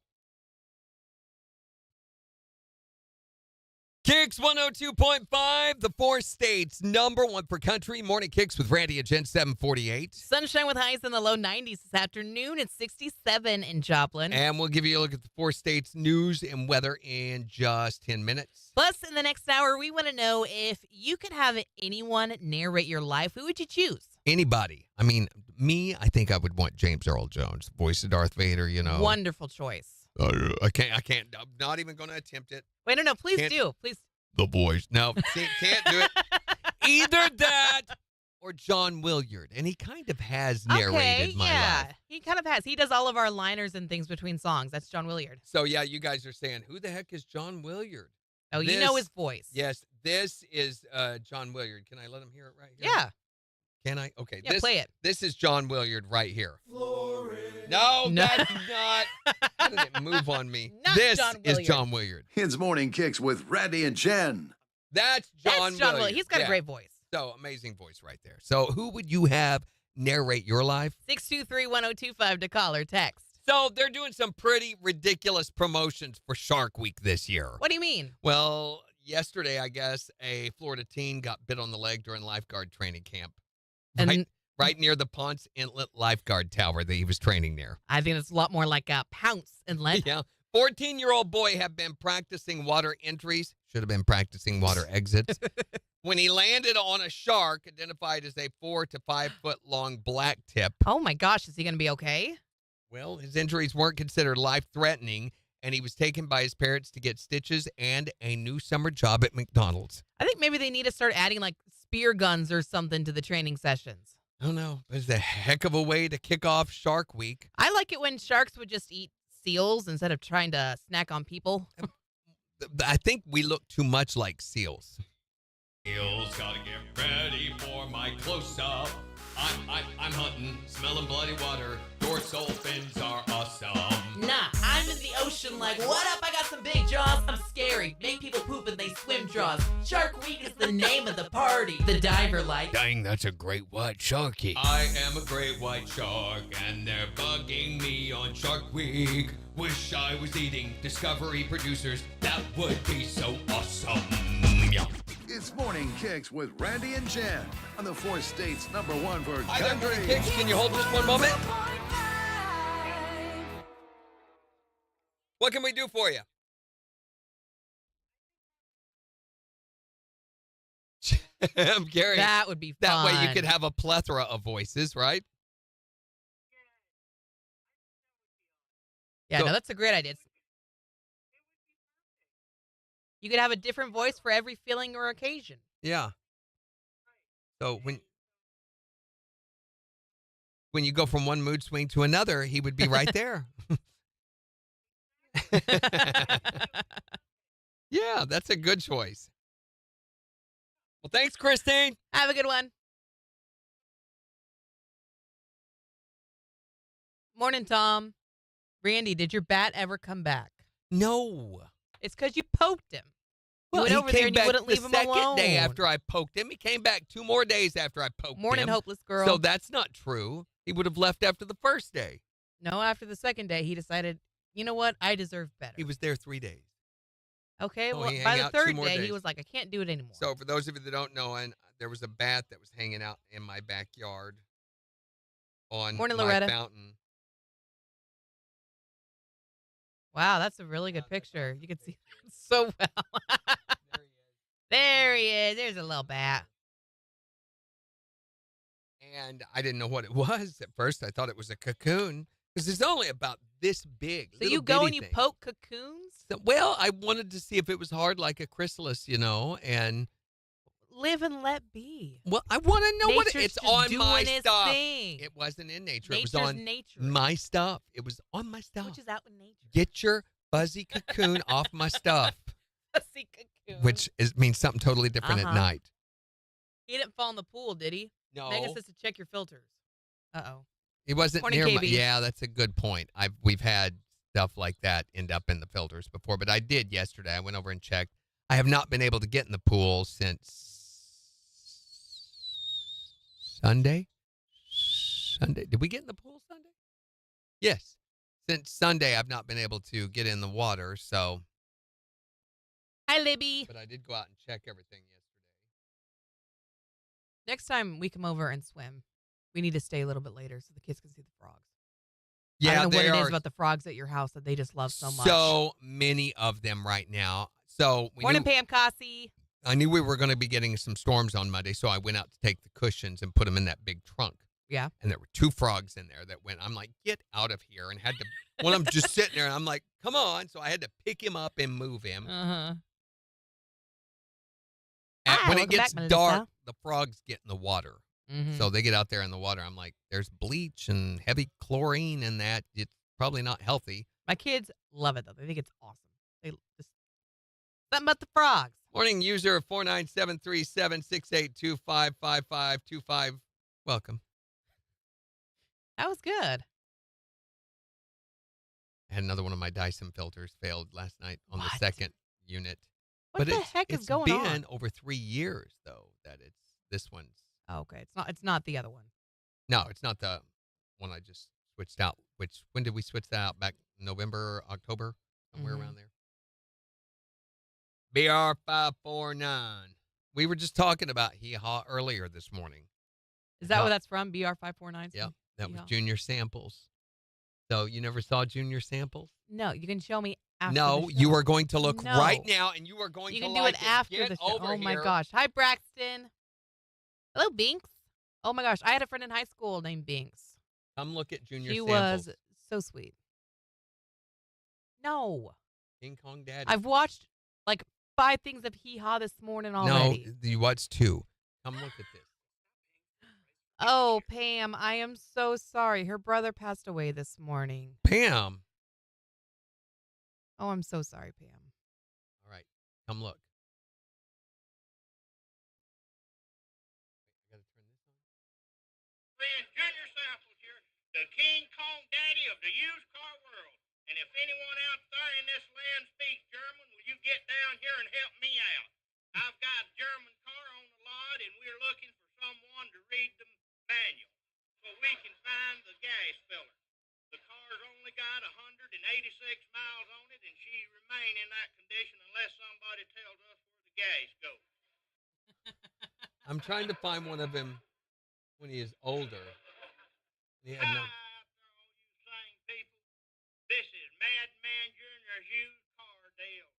B: KIX 102.5, the 4 states, #1 for country. Morning Kicks with Randy and Jen, 748.
A: Sunshine with highs in the low 90s this afternoon. It's 67 in Joplin.
B: And we'll give you a look at the 4 states' news and weather in just 10 minutes.
A: Plus, in the next hour, we want to know if you could have anyone narrate your life, who would you choose?
B: Anybody. I mean, me, I think I would want James Earl Jones, voice of Darth Vader,
A: Wonderful choice.
B: I can't. I'm not even going to attempt it.
A: Wait, no, please
B: Can't-
A: do. Please.
B: The voice. No, can't do it. Either that or John Williard. And he kind of has narrated my life.
A: He kind of has. He does all of our liners and things between songs. That's John Williard.
B: So, yeah, you guys are saying, who the heck is John Williard?
A: Oh, you know his voice.
B: Yes, this is John Williard. Can I let him hear it right here?
A: Yeah.
B: Can I? Okay.
A: Yeah, play it.
B: This is John Williard right here. No, that's not. How did it move on me?
A: Not
B: this
A: John
B: is
A: Williard.
B: John Williard.
E: It's Morning Kicks with Randy and Jen.
B: That's John Williard.
A: He's got a
B: Yeah.
A: great voice.
B: So, amazing voice right there. So, who would you have narrate your life?
A: 623-1025 to call or text.
B: So, they're doing some pretty ridiculous promotions for Shark Week this year.
A: What do you mean?
B: Well, yesterday, I guess, a Florida teen got bit on the leg during lifeguard training camp.
A: And
B: Right near the Ponce Inlet lifeguard tower that he was training near.
A: I think it's a lot more like a pounce inlet.
B: Yeah. 14-year-old boy had been practicing water entries. Should have been practicing water exits. When he landed on a shark identified as a 4 to 5 foot long black tip.
A: Oh my gosh, is he going to be okay?
B: Well, his injuries weren't considered life-threatening, and he was taken by his parents to get stitches and a new summer job at McDonald's.
A: I think maybe they need to start adding like spear guns or something to the training sessions.
B: I don't know. It's a heck of a way to kick off Shark Week.
A: I like it when sharks would just eat seals instead of trying to snack on people.
B: I think we look too much like seals. Seals, gotta get ready for my close-up. I'm hunting, smelling bloody water. Your dolphins are awesome.
A: Nah, I'm in the ocean like, what up? I got some big jaws. I'm scary. Make people poop and they swim draws. Shark Week is the name of the party. The diver like,
B: dang, that's a great white sharky. I am a great white shark, and they're bugging me on Shark Week. Wish I was eating Discovery producers. That would be so awesome. Yeah.
F: It's Morning Kicks with Randy and Jen on the 4 states #1 for
B: Hi there,
F: country.
B: Morning Kicks. Can you hold just one moment? What can we do for you? I'm curious.
A: that would be fun.
B: That way you could have a plethora of voices, right?
A: Yeah,
B: So-
A: no, that's a great idea. You could have a different voice for every feeling or occasion.
B: Yeah. So when you go from one mood swing to another, he would be right there. Yeah, that's a good choice. Well, thanks, Christine.
A: Have a good one. Morning, Tom. Randy, did your bat ever come back?
B: No.
A: It's because you poked him. You
B: Well,
A: went
B: he
A: over there
B: came
A: and you
B: back
A: wouldn't leave
B: the
A: him
B: second
A: alone.
B: day after I poked him. He came back 2 more days after I poked
A: Morning,
B: him.
A: hopeless girl.
B: So that's not true. He would have left after the first day.
A: No, after the second day, he decided, you know what? I deserve better.
B: He was there 3 days.
A: Okay,
B: Oh,
A: well,
B: he
A: by
B: hung
A: the
B: out 2
A: third
B: more
A: day, he
B: days.
A: was like, I can't do it anymore.
B: So for those of you that don't know, and there was a bat that was hanging out in my backyard on
A: Morning,
B: my
A: Loretta.
B: fountain.
A: Wow, that's a really good picture. You can see so well. There he is. There's a little bat.
B: And I didn't know what it was at first. I thought it was a cocoon because it's only about this big.
A: So
B: little
A: you go
B: bitty
A: and you
B: thing.
A: poke cocoons?
B: So- well, I wanted to see if it was hard like a chrysalis, and
A: Live and let be.
B: well, I want to know what
A: Nature's
B: it's
A: just
B: on
A: doing
B: my
A: its
B: stuff.
A: thing.
B: It wasn't in nature.
A: Nature's
B: it was on
A: nature.
B: my stuff. It was on my stuff.
A: Which is out in nature.
B: Get your fuzzy cocoon off my stuff,
A: Pussy cocoon.
B: which means something totally different at
A: Uh-huh.
B: night.
A: He didn't fall in the pool, did he?
B: No,
A: Megan says to check your filters. Uh-oh.
B: he wasn't
A: Morning,
B: near my.
A: KB.
B: Yeah, that's a good point. We've had stuff like that end up in the filters before, but I did yesterday. I went over and checked. I have not been able to get in the pool since Sunday. Did we get in the pool Sunday? Yes. Since Sunday, I've not been able to get in the water. So,
A: Hi, Libby.
B: but I did go out and check everything yesterday.
A: Next time we come over and swim, we need to stay a little bit later so the kids can see the frogs. I
B: Yeah,
A: don't know what
B: there
A: it is
B: are
A: about the frogs at your house that they just love so much.
B: so many of them right now. So
A: Morning, Pam Cossie.
B: I knew we were going to be getting some storms on Monday, so I went out to take the cushions and put them in that big trunk.
A: Yeah.
B: And there were 2 frogs in there that went, I'm like, get out of here. And had to, one of them just sitting there, and I'm like, come on. So I had to pick him up and move him.
A: Uh-huh.
B: When
A: welcome
B: it gets
A: back,
B: dark,
A: Melissa.
B: the frogs get in the water.
A: Mhm.
B: So they get out there in the water. I'm like, there's bleach and heavy chlorine in that. It's probably not healthy.
A: My kids love it, though. They think it's awesome. They just something about the frogs.
B: Morning user 4973768255525. Welcome.
A: That was good.
B: I had another one of my Dyson filters failed last night on the
A: What?
B: second unit.
A: What the
B: it's,
A: heck is
B: it's
A: going
B: been
A: on?
B: over 3 years though that this one's.
A: Oh, okay. It's not the other one.
B: No, it's not the one I just switched out. When did we switch that out? Back November, October, somewhere
A: Mhm.
B: around there. BR549. We were just talking about Hee Haw earlier this morning.
A: Is that
B: No.
A: what that's from? BR549?
B: Yep, that was
A: Hee Haw?
B: Junior Samples. So you never saw Junior Samples?
A: No, you can show me after
B: No,
A: the show.
B: you are going to look
A: No.
B: right now, and you are going
A: You
B: to
A: can do
B: like
A: it after
B: Get
A: the show.
B: over
A: Oh, my
B: here.
A: gosh. Hi, Braxton. Hello, Binks. Oh, my gosh. I had a friend in high school named Binks.
B: Come look at Junior
A: She
B: Samples.
A: was so sweet. No.
B: King Kong Daddy.
A: I've watched like 5 things of Hee Haw this morning
B: no,
A: already.
B: you watched 2. Come look at this.
A: Oh, Pam, I am so sorry. Her brother passed away this morning.
B: Pam.
A: Oh, I'm so sorry, Pam.
B: All right, come look. I gotta turn this
G: friend Junior Samples here, the King Kong daddy of the used car world. And if anyone out there in this land speaks German, will you get down here and help me out? I've got a German car on the lot, and we're looking for someone to read the manual so we can find the gas filler. The car's only got 186 miles on it, and she remain in that condition unless somebody tells us where the gas goes.
B: I'm trying to find one of him when he is older. He had no.
G: Hi out there, all you sane people. This is Madman Junior's used car deal.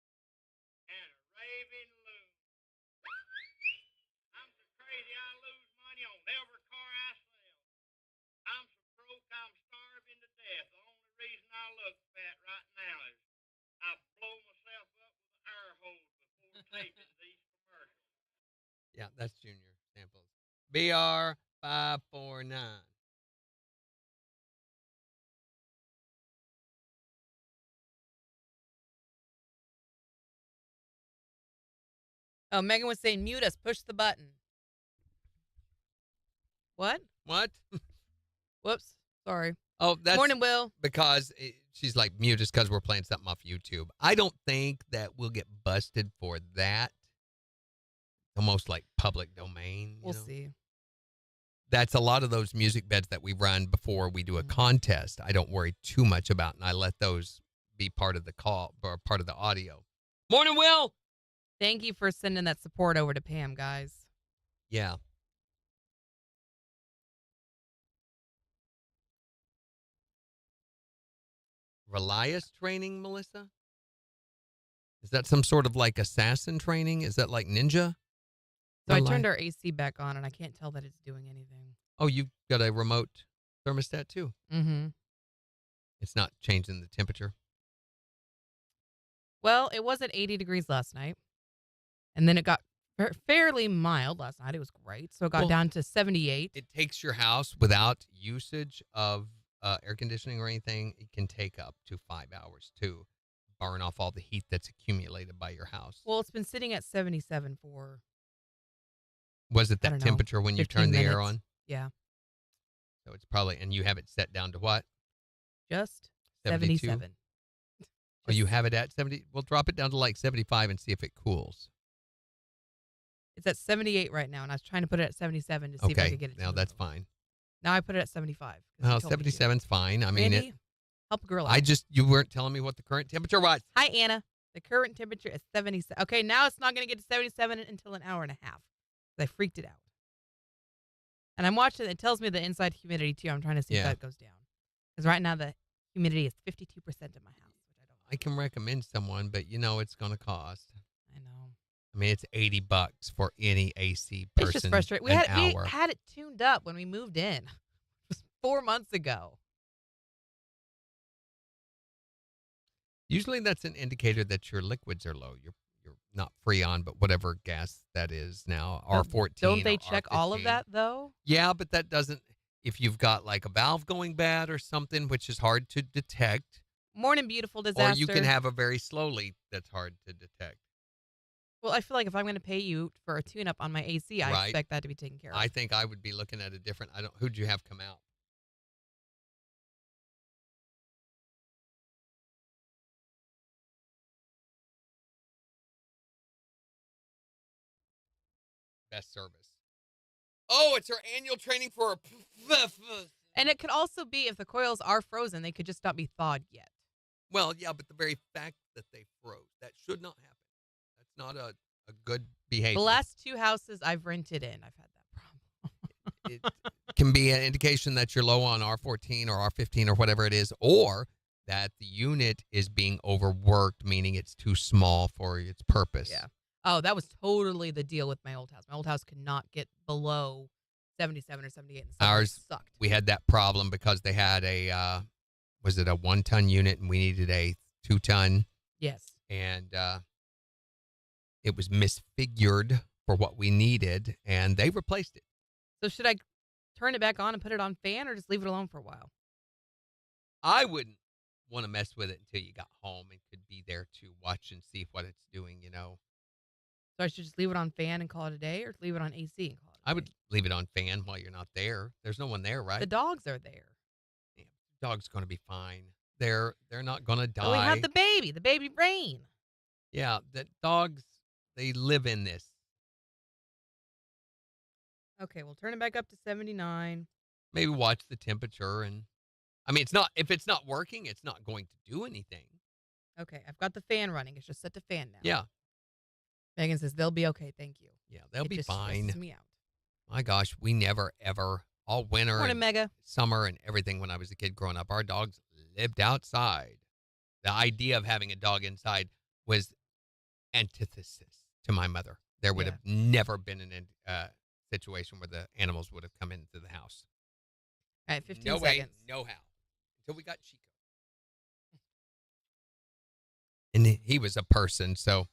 G: And a raving loon. I'm so crazy I lose money on every car I sell. I'm so broke I'm starving to death. The only reason I look fat right now is I blow myself up with an air hose before taping these commercials.
B: Yeah, that's Junior Samples. BR 549.
A: Oh, Megan was saying, mute us, push the button. What?
B: What?
A: Whoops. Sorry.
B: Oh, that's
A: Morning, Will.
B: because she's like mute us because we're playing something off YouTube. I don't think that we'll get busted for that. Almost like public domain.
A: We'll see.
B: That's a lot of those music beds that we run before we do a contest. I don't worry too much about, and I let those be part of the call or part of the audio. Morning, Will.
A: Thank you for sending that support over to Pam, guys.
B: Yeah. Relias training, Melissa? Is that some sort of like assassin training? Is that like ninja?
A: So I turned our AC back on, and I can't tell that it's doing anything.
B: Oh, you've got a remote thermostat too.
A: Mm-hmm.
B: It's not changing the temperature.
A: Well, it was at 80 degrees last night, and then it got fairly mild last night. It was great. So it got down to 78.
B: It takes your house without usage of air conditioning or anything. It can take up to 5 hours to burn off all the heat that's accumulated by your house.
A: Well, it's been sitting at 77 for...
B: Was it that temperature when you turned the air on?
A: Yeah.
B: So it's probably, and you have it set down to what?
A: Just 77.
B: Oh, you have it at 70? Well, drop it down to like 75 and see if it cools.
A: It's at 78 right now, and I was trying to put it at 77 to see if I could get it to
B: now
A: move.
B: that's fine.
A: Now I put it at 75.
B: No, 77's fine. I mean,
A: Randy, help a girl out.
B: you weren't telling me what the current temperature was.
A: Hi, Anna. The current temperature is 77. Okay, now it's not going to get to 77 until an hour and a half. I freaked it out. And I'm watching it. It tells me the inside humidity, too. I'm trying to see if that goes down. Because right now the humidity is 52% in my house, which I don't like.
B: I can recommend someone, but it's going to cost.
A: I know.
B: I mean, it's $80 for any AC person.
A: It's just frustrating. We had it tuned up when we moved in. It was 4 months ago.
B: Usually that's an indicator that your liquids are low. You're not Freon, but whatever gas that is now, R14.
A: Don't they check all of that, though?
B: Yeah, but that doesn't, if you've got like a valve going bad or something, which is hard to detect.
A: Morning, beautiful disaster.
B: Or you can have a very slowly that's hard to detect.
A: Well, I feel like if I'm going to pay you for a tune-up on my AC, I expect that to be taken care of.
B: I think I would be looking at a different, who'd you have come out? Best service. Oh, it's our annual training for
A: And it could also be if the coils are frozen, they could just not be thawed yet.
B: Well, yeah, but the very fact that they froze, that should not happen. That's not a good behavior.
A: The last 2 houses I've rented in, I've had that problem.
B: It can be an indication that you're low on R14 or R15 or whatever it is, or that the unit is being overworked, meaning it's too small for its purpose.
A: Yeah. Oh, that was totally the deal with my old house. My old house could not get below 77 or 78 in the summer.
B: Ours
A: sucked.
B: We had that problem because they had a, was it a 1-ton unit and we needed a 2-ton?
A: Yes.
B: And it was misfigured for what we needed, and they replaced it.
A: So should I turn it back on and put it on fan or just leave it alone for a while?
B: I wouldn't want to mess with it until you got home and could be there to watch and see what it's doing,
A: So I should just leave it on fan and call it a day, or leave it on AC and call it a day?
B: I would leave it on fan while you're not there. There's no one there, right?
A: The dogs are there.
B: Yeah, dog's going to be fine. They're not going to die.
A: But we have the baby Rain.
B: Yeah, the dogs, they live in this.
A: Okay, we'll turn it back up to 79.
B: Maybe watch the temperature and I mean, if it's not working, it's not going to do anything.
A: Okay, I've got the fan running. It's just set to fan now.
B: Yeah.
A: Megan says they'll be okay. Thank you.
B: Yeah, they'll
A: It
B: be
A: just
B: fine.
A: stresses me out.
B: My gosh, we never ever all winter
A: Morning,
B: and
A: Mega.
B: summer and everything when I was a kid growing up, our dogs lived outside. The idea of having a dog inside was antithesis to my mother. There would
A: Yeah.
B: have never been a situation where the animals would have come into the house.
A: All right, 15
B: no way,
A: seconds.
B: no how. Until we got Chico. And he was a person, so.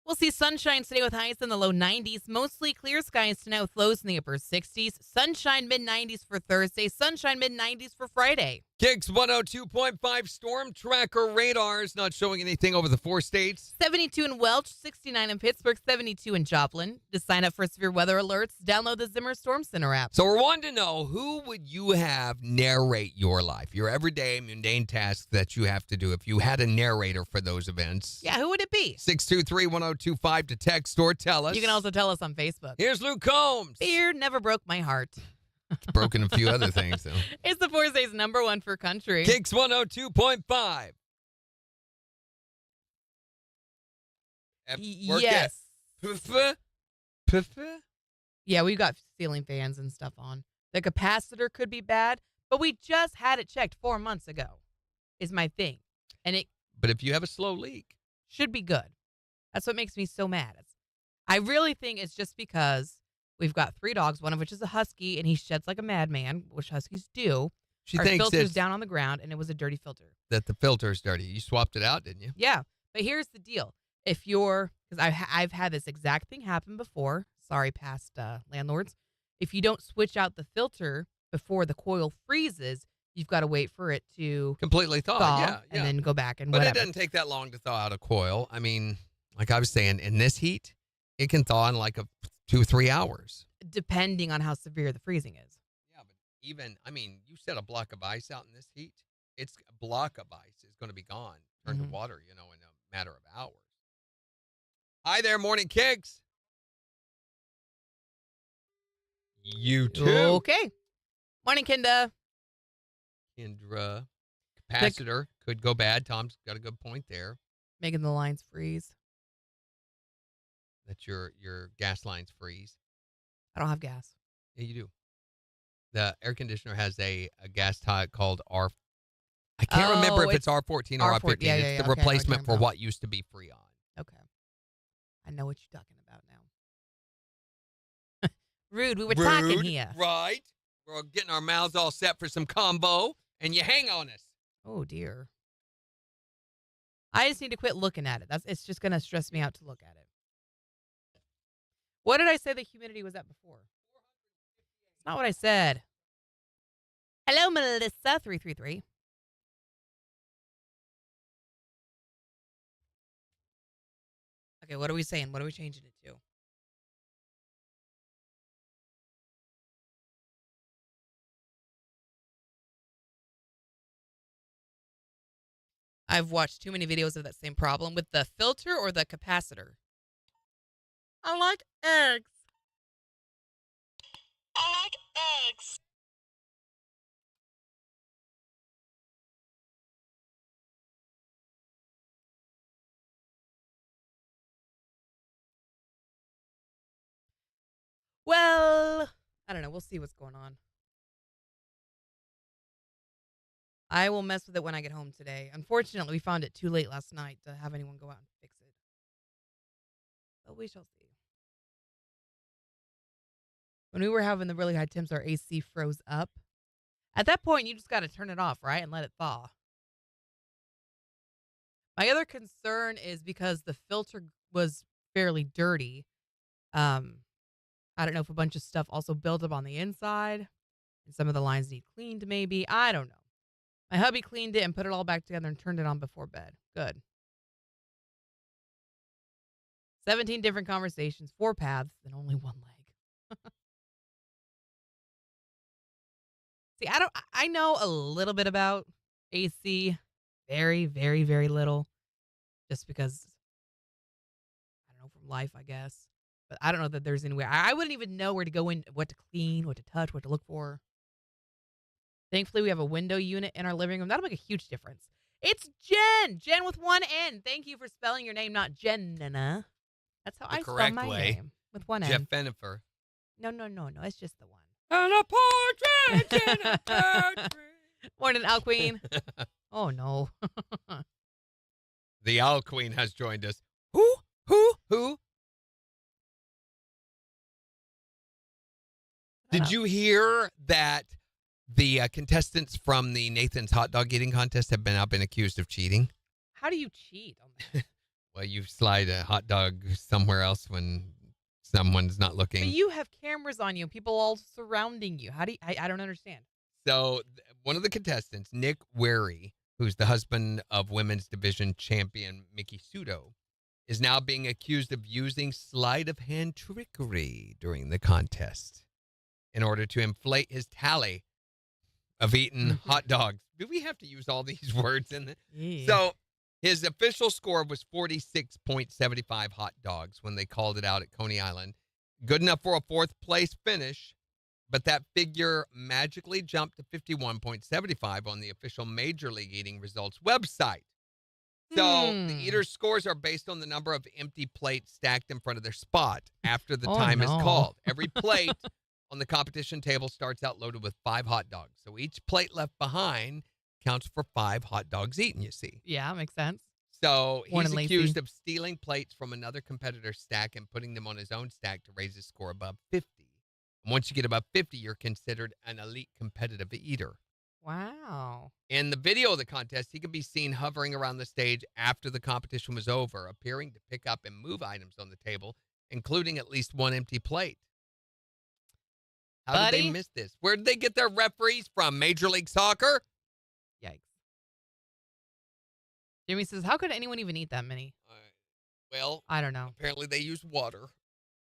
A: We'll see sunshine today with highs in the low 90s. Mostly clear skies tonight with lows in the upper 60s. Sunshine mid-90s for Thursday. Sunshine mid-90s for Friday.
B: KIX 102.5 storm tracker radars not showing anything over the 4 states.
A: 72 in Welch, 69 in Pittsburgh, 72 in Joplin. To sign up for severe weather alerts, download the Zimmer Storm Center app.
B: So we're wanting to know, who would you have narrate your life, your everyday mundane tasks that you have to do if you had a narrator for those events?
A: Yeah, who would it be?
B: 623-1025 to text or tell us.
A: You can also tell us on Facebook.
B: Here's Luke Combs.
A: Fear never broke my heart.
B: It's broken a few other things, though.
A: It's the 4 States #1 for country.
B: KIX 102.5.
A: Yes.
B: Puff.
A: Yeah, we got ceiling fans and stuff on. The capacitor could be bad, but we just had it checked 4 months ago, is my thing. And it
B: But if you have a slow leak,
A: should be good. That's what makes me so mad. I really think it's just because we've got 3 dogs, one of which is a husky, and he sheds like a madman, which huskies do.
B: she
A: Our
B: thinks
A: filter's
B: it's
A: down on the ground, and it was a dirty filter.
B: that the filter's dirty. You swapped it out, didn't you?
A: Yeah, but here's the deal. If you're, because I've had this exact thing happen before. Sorry, past landlords. If you don't switch out the filter before the coil freezes, you've got to wait for it to
B: Completely
A: thaw
B: thawed, yeah.
A: and then go back and
B: But
A: whatever.
B: it doesn't take that long to thaw out a coil. I mean, like I was saying, in this heat, it can thaw in like 2 or 3 hours.
A: Depending on how severe the freezing is.
B: Yeah, but even, I mean, you set a block of ice out in this heat, it's a block of ice is going to be gone, turned to water, in a matter of hours. Hi there, Morning KIX. You too.
A: Okay. Morning, Kinda.
B: Kendra. Capacitor could go bad. Tom's got a good point there.
A: Making the lines freeze.
B: That your gas lines freeze.
A: I don't have gas.
B: Yeah, you do. The air conditioner has a gas type called R. I can't remember if it's R14 or R15.
A: Yeah,
B: it's the
A: okay, I know what you're
B: replacement
A: talking
B: for
A: about.
B: what used to be Freon.
A: Okay. I know what you're talking about now. Rude. We were talking
B: Rude,
A: here.
B: Right. We're getting our mouths all set for some combo, and you hang on us.
A: Oh, dear. I just need to quit looking at it. It's just going to stress me out to look at it. What did I say the humidity was at before? It's not what I said. Hello, Melissa 333. Okay, what are we saying? What are we changing it to? I've watched too many videos of that same problem with the filter or the capacitor. I like eggs. I like eggs. Well, I don't know. We'll see what's going on. I will mess with it when I get home today. Unfortunately, we found it too late last night to have anyone go out and fix it. But we shall see. When we were having the really high temps, our AC froze up. At that point, you just got to turn it off, right? And let it thaw. My other concern is because the filter was fairly dirty. I don't know if a bunch of stuff also built up on the inside. And some of the lines need cleaned, maybe. I don't know. My hubby cleaned it and put it all back together and turned it on before bed. Good. 17 different conversations, 4 paths, and only 1 leg. See, I know a little bit about AC. Very, very, very little. Just because, I don't know, from life, I guess. But I don't know that there's anywhere. I wouldn't even know where to go in, what to clean, what to touch, what to look for. Thankfully, we have a window unit in our living room. That'll make a huge difference. It's Jen. Jen with 1 N. Thank you for spelling your name, not Jenna. That's how
B: The
A: I spell
B: correct
A: my
B: way.
A: name. With 1
B: Jeff
A: N.
B: Benifer.
A: No. It's just the one.
B: And a portrait in a portrait.
A: Morning, Al Queen. Oh, no.
B: The Owl Queen has joined us. Who? Did you hear that the contestants from the Nathan's hot dog eating contest have now been accused of cheating?
A: How do you cheat on that?
B: Well, you slide a hot dog somewhere else when someone's not looking.
A: But you have cameras on you, people all surrounding you. How do you, I don't understand.
B: So one of the contestants, Nick Wary, who's the husband of women's division champion Mickey Sudo, is now being accused of using sleight of hand trickery during the contest in order to inflate his tally of eating hot dogs. Do we have to use all these words in it?
A: Yeah.
B: So his official score was 46.75 hot dogs when they called it out at Coney Island. Good enough for a 4th place finish, but that figure magically jumped to 51.75 on the official Major League Eating Results website. So the eaters' scores are based on the number of empty plates stacked in front of their spot after the time is called. Every plate on the competition table starts out loaded with 5 hot dogs. So each plate left behind counts for 5 hot dogs eaten, you see.
A: Yeah, makes sense.
B: So he's
A: Morning,
B: accused
A: Lacey.
B: of stealing plates from another competitor's stack and putting them on his own stack to raise his score above 50. And once you get above 50, you're considered an elite competitive eater.
A: Wow.
B: In the video of the contest, he can be seen hovering around the stage after the competition was over, appearing to pick up and move items on the table, including at least 1 empty plate. How did they miss this? Where did they get their referees from? Major League Soccer?
A: Yikes. Jimmy says, how could anyone even eat that many?
B: Well,
A: I don't know.
B: apparently they use water.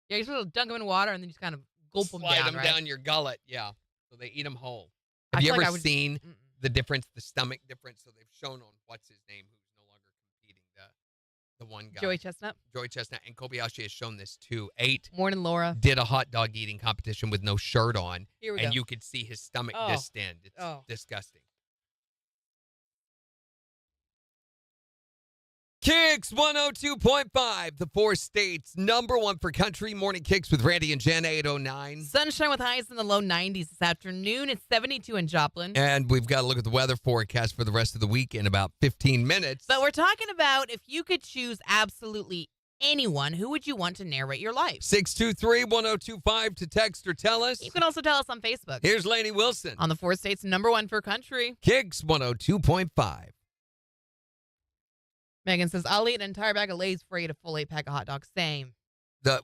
A: Yeah, you're supposed to dunk them in water and then just kind of gulp them
B: Slide
A: down,
B: them
A: right?
B: down your gullet, yeah. So they eat them whole.
A: I
B: Have you
A: feel like
B: ever
A: I would-
B: seen the difference, the stomach difference? So they've shown on what's his name, who's no longer competing, the one guy.
A: Joey Chestnut.
B: Joey Chestnut and Kobayashi has shown this too. 8
A: Morning, Laura.
B: did a hot dog eating competition with no shirt on,
A: Here we
B: and
A: go.
B: you could see his stomach
A: Oh.
B: distend. It's disgusting. KIX 102.5, the 4 states, #1 for country. Morning KIX with Randy and Jen, 809.
A: Sunshine with highs in the low 90s this afternoon. It's 72 in Joplin.
B: And we've got to look at the weather forecast for the rest of the week in about 15 minutes.
A: But we're talking about if you could choose absolutely anyone, who would you want to narrate your life?
B: 623-1025 to text or tell us.
A: You can also tell us on Facebook.
B: Here's Lainey Wilson.
A: On the 4 states, #1 for country.
B: KIX 102.5.
A: Megan says, I'll eat an entire bag of Lay's for a full 8-pack of hot dogs. Same.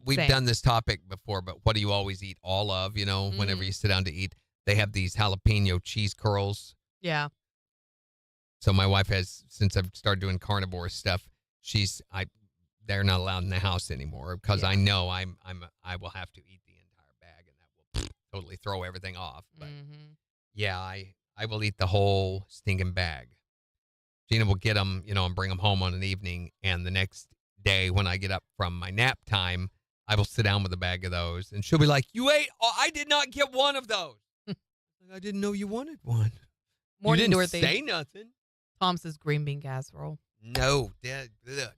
B: We've
A: Same.
B: done this topic before, but what do you always eat all of, whenever you sit down to eat? They have these jalapeno cheese curls.
A: Yeah.
B: So my wife has, since I've started doing carnivore stuff, they're not allowed in the house anymore because I know I will have to eat the entire bag and that will totally throw everything off. But yeah, I will eat the whole stinking bag. Gina will get them, and bring them home on an evening. And the next day when I get up from my nap time, I will sit down with a bag of those. And she'll be like, you ate, I did not get one of those. I didn't know you wanted one.
A: Morning,
B: you didn't
A: Dorothy.
B: say nothing.
A: Tom says green bean casserole.
B: No, that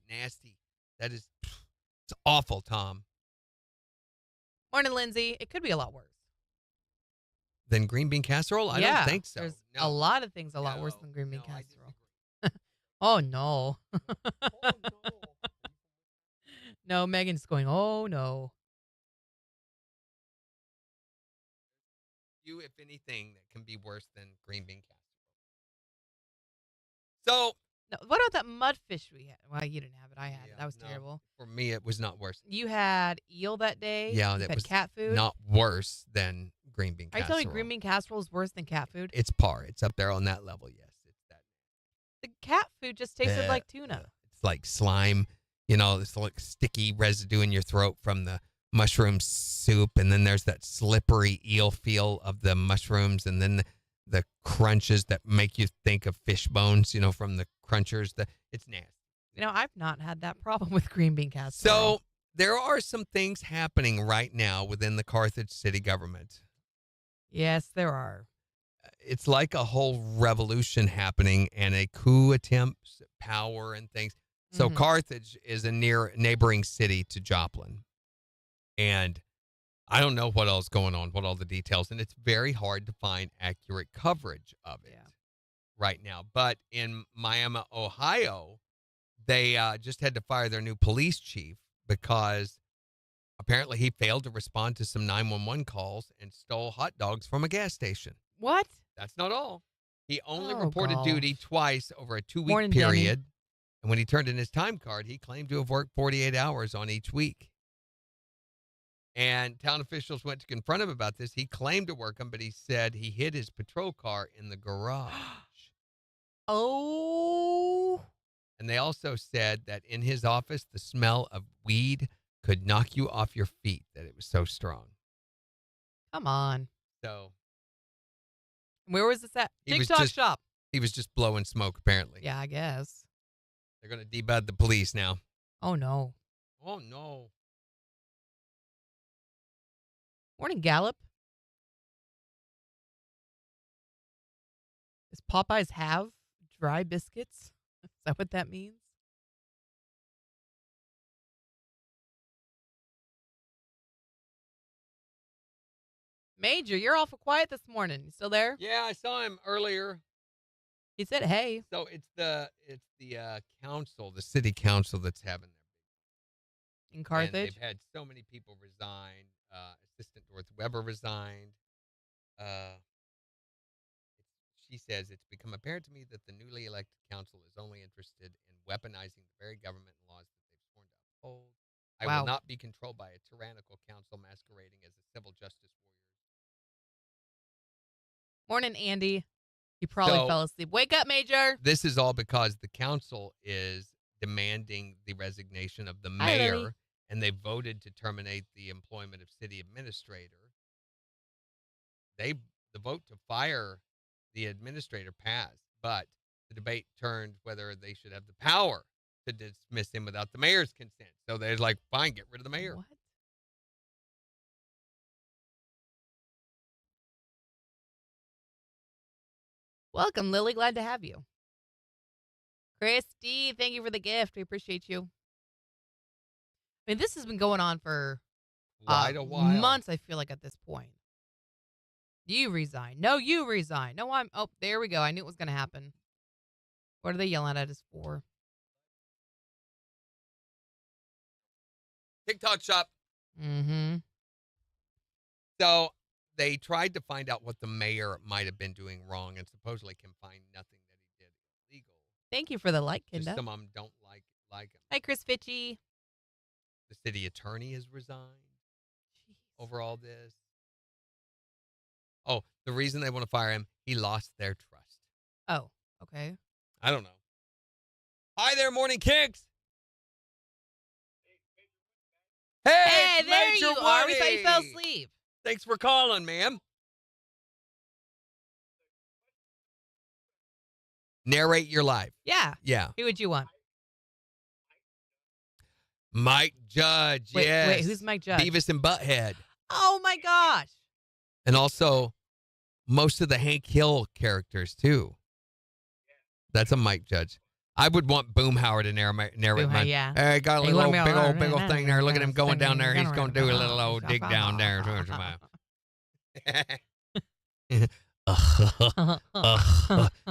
B: nasty. That is, it's awful, Tom.
A: Morning, Lindsay. It could be a lot worse.
B: Than green bean casserole? I don't think so.
A: There's
B: No.
A: a lot of things a lot worse than green bean
B: I
A: casserole.
B: disagree.
A: Oh, no. No, Megan's going, oh, no.
B: If anything, that can be worse than green bean casserole. So,
A: No, what about that mudfish we had? Well, you didn't have it. I had it. That was
B: no,
A: terrible.
B: For me, it was not worse.
A: You had eel that day.
B: Yeah,
A: you
B: that
A: had
B: was
A: cat food.
B: not worse than green bean
A: Are you
B: casserole.
A: telling me green bean casserole is worse than cat food?
B: It's par. It's up there on that level, yes.
A: The cat food just tasted
B: Uh,
A: like tuna.
B: It's like slime, it's like sticky residue in your throat from the mushroom soup. And then there's that slippery eel feel of the mushrooms. And then the crunches that make you think of fish bones, from the crunchers. It's nasty.
A: I've not had that problem with green bean casserole.
B: So there are some things happening right now within the Carthage city government.
A: Yes, there are.
B: It's like a whole revolution happening and a coup attempt, power and things. So Carthage is a neighboring city to Joplin. And I don't know what else is going on, what all the details. And it's very hard to find accurate coverage of it right now. But in Miami, Ohio, they just had to fire their new police chief because apparently he failed to respond to some 911 calls and stole hot dogs from a gas station.
A: What?
B: That's not all. He only
A: Oh,
B: reported
A: gosh.
B: duty twice over a 2-week
A: Morning,
B: period. And when he turned in his time card, he claimed to have worked 48 hours on each week. And town officials went to confront him about this. He claimed to work them, but he said he hid his patrol car in the garage.
A: Oh.
B: And they also said that in his office, the smell of weed could knock you off your feet, that it was so strong.
A: Come on.
B: So
A: Where was this at?
B: He was
A: TikTok
B: just-
A: shop.
B: he was just blowing smoke, apparently.
A: Yeah, I guess.
B: They're going to debug the police now.
A: Oh, no.
B: Oh, no.
A: Morning, Gallup. Does Popeyes have dry biscuits? Is that what that means? Major, you're awful quiet this morning. You still there?
B: Yeah, I saw him earlier.
A: He said, hey.
B: So it's the council, the city council that's having their
A: In
B: And
A: Carthage?
B: they've had so many people resign. Assistant Dorothy Weber resigned. She says, it's become apparent to me that the newly elected council is only interested in weaponizing the very government and laws that they've sworn to uphold. I
A: Wow.
B: will not be controlled by a tyrannical council masquerading as a civil justice warrior.
A: Morning, Andy. You probably
B: So-
A: fell asleep. Wake up, Major.
B: This is all because the council is demanding the resignation of the
A: Hi, Lily.
B: mayor, and they voted to terminate the employment of city administrator. The vote to fire the administrator passed, but the debate turned whether they should have the power to dismiss him without the mayor's consent. So they're like, fine, get rid of the mayor.
A: What? Welcome, Lily. Glad to have you. Christy, thank you for the gift. We appreciate you. I mean, this has been going on for
B: Quite a while.
A: months, I feel like, at this point. You resign. No, you resign. No, oh, there we go. I knew it was going to happen. What are they yelling at us for?
B: TikTok shop.
A: Mm-hmm.
B: So they tried to find out what the mayor might have been doing wrong and supposedly can find nothing that he did illegal.
A: Thank you for the like,
B: Just
A: Kinda.
B: some of them don't like him.
A: Hi, Chris Fitchy.
B: The city attorney has resigned over all this. Oh, the reason they want to fire him, he lost their trust.
A: Oh, okay.
B: I don't know. Hi there, Morning KIX. Hey,
A: Hey,
B: it's
A: there
B: Major
A: you are. We thought you fell
B: Woody.
A: asleep.
B: Thanks for calling, ma'am. Narrate your life.
A: Yeah.
B: Yeah.
A: Who would you want?
B: Mike Judge,
A: Wait,
B: yes.
A: wait, who's Mike Judge?
B: Beavis and Butthead.
A: Oh, my gosh.
B: And also most of the Hank Hill characters, too. That's a Mike Judge. I would want Boomhauer to narrate
A: Boomhauer,
B: mine.
A: yeah.
B: Hey, got a
A: Hey,
B: little
A: let me-
B: big old thing there. Look at him going down there. He's going to do a little old dig down there.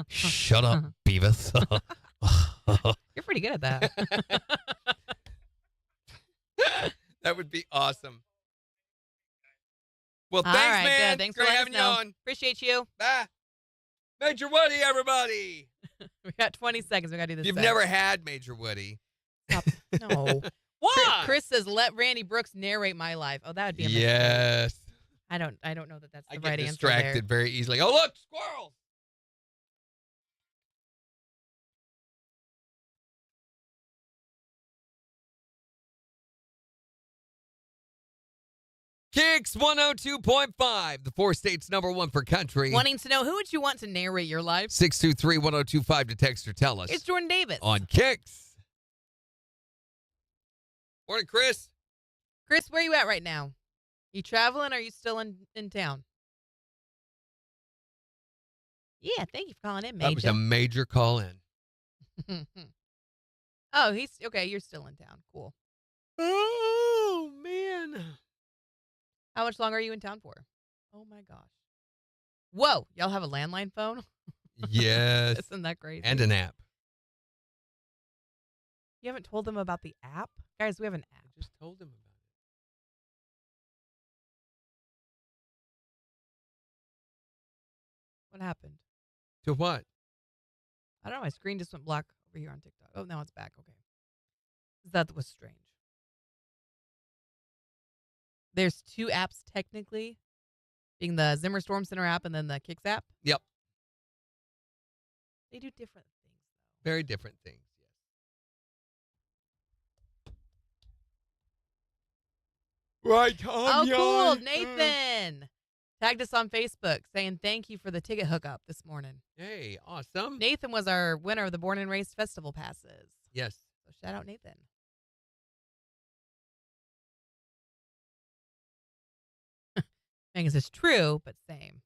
B: Shut up, Beavis.
A: You're pretty good at that.
B: That would be awesome. Well,
A: All
B: thanks,
A: right,
B: man.
A: good. Thanks for
B: Great
A: letting
B: having
A: us
B: you
A: know.
B: on.
A: Appreciate you.
B: Bye. Major Woody, everybody.
A: We got 20 seconds. We got to do this.
B: You've
A: set.
B: never had Major Woody.
A: No.
B: Why?
A: Chris says, let Randy Brooks narrate my life. Oh, that would be amazing.
B: Yes.
A: I don't know that that's
B: I
A: the
B: get
A: right answer
B: distracted
A: there.
B: very easily. Oh, look, squirrels. KIX 102.5, the 4 states #1 for country.
A: Wanting to know who would you want to narrate your life?
B: 623-1025 to text or tell us.
A: It's Jordan Davis.
B: On KIX. Morning, Chris.
A: Chris, where are you at right now? You traveling or are you still in town? Yeah, thank you for calling in, Major.
B: That was a major call in.
A: Oh, he's okay. You're still in town. Cool.
B: Oh, man.
A: How much longer are you in town for? Oh, my gosh. Whoa. Y'all have a landline phone?
B: Yes.
A: Isn't that crazy?
B: And an app.
A: You haven't told them about the app? Guys, we have an app.
B: I just told him about it.
A: What happened?
B: To what?
A: I don't know. My screen just went black over here on TikTok. Oh, now it's back. Okay. That was strange. There's 2 apps technically, being the Zimmer Storm Center app and then the KIX app.
B: Yep.
A: They do different things, though.
B: Very different things. Yes. Right, Tom.
A: Oh, cool. Nathan tagged us on Facebook saying thank you for the ticket hookup this morning.
B: Hey, awesome.
A: Nathan was our winner of the Born and Raised Festival passes.
B: Yes.
A: So shout out Nathan. I guess it's true, but same.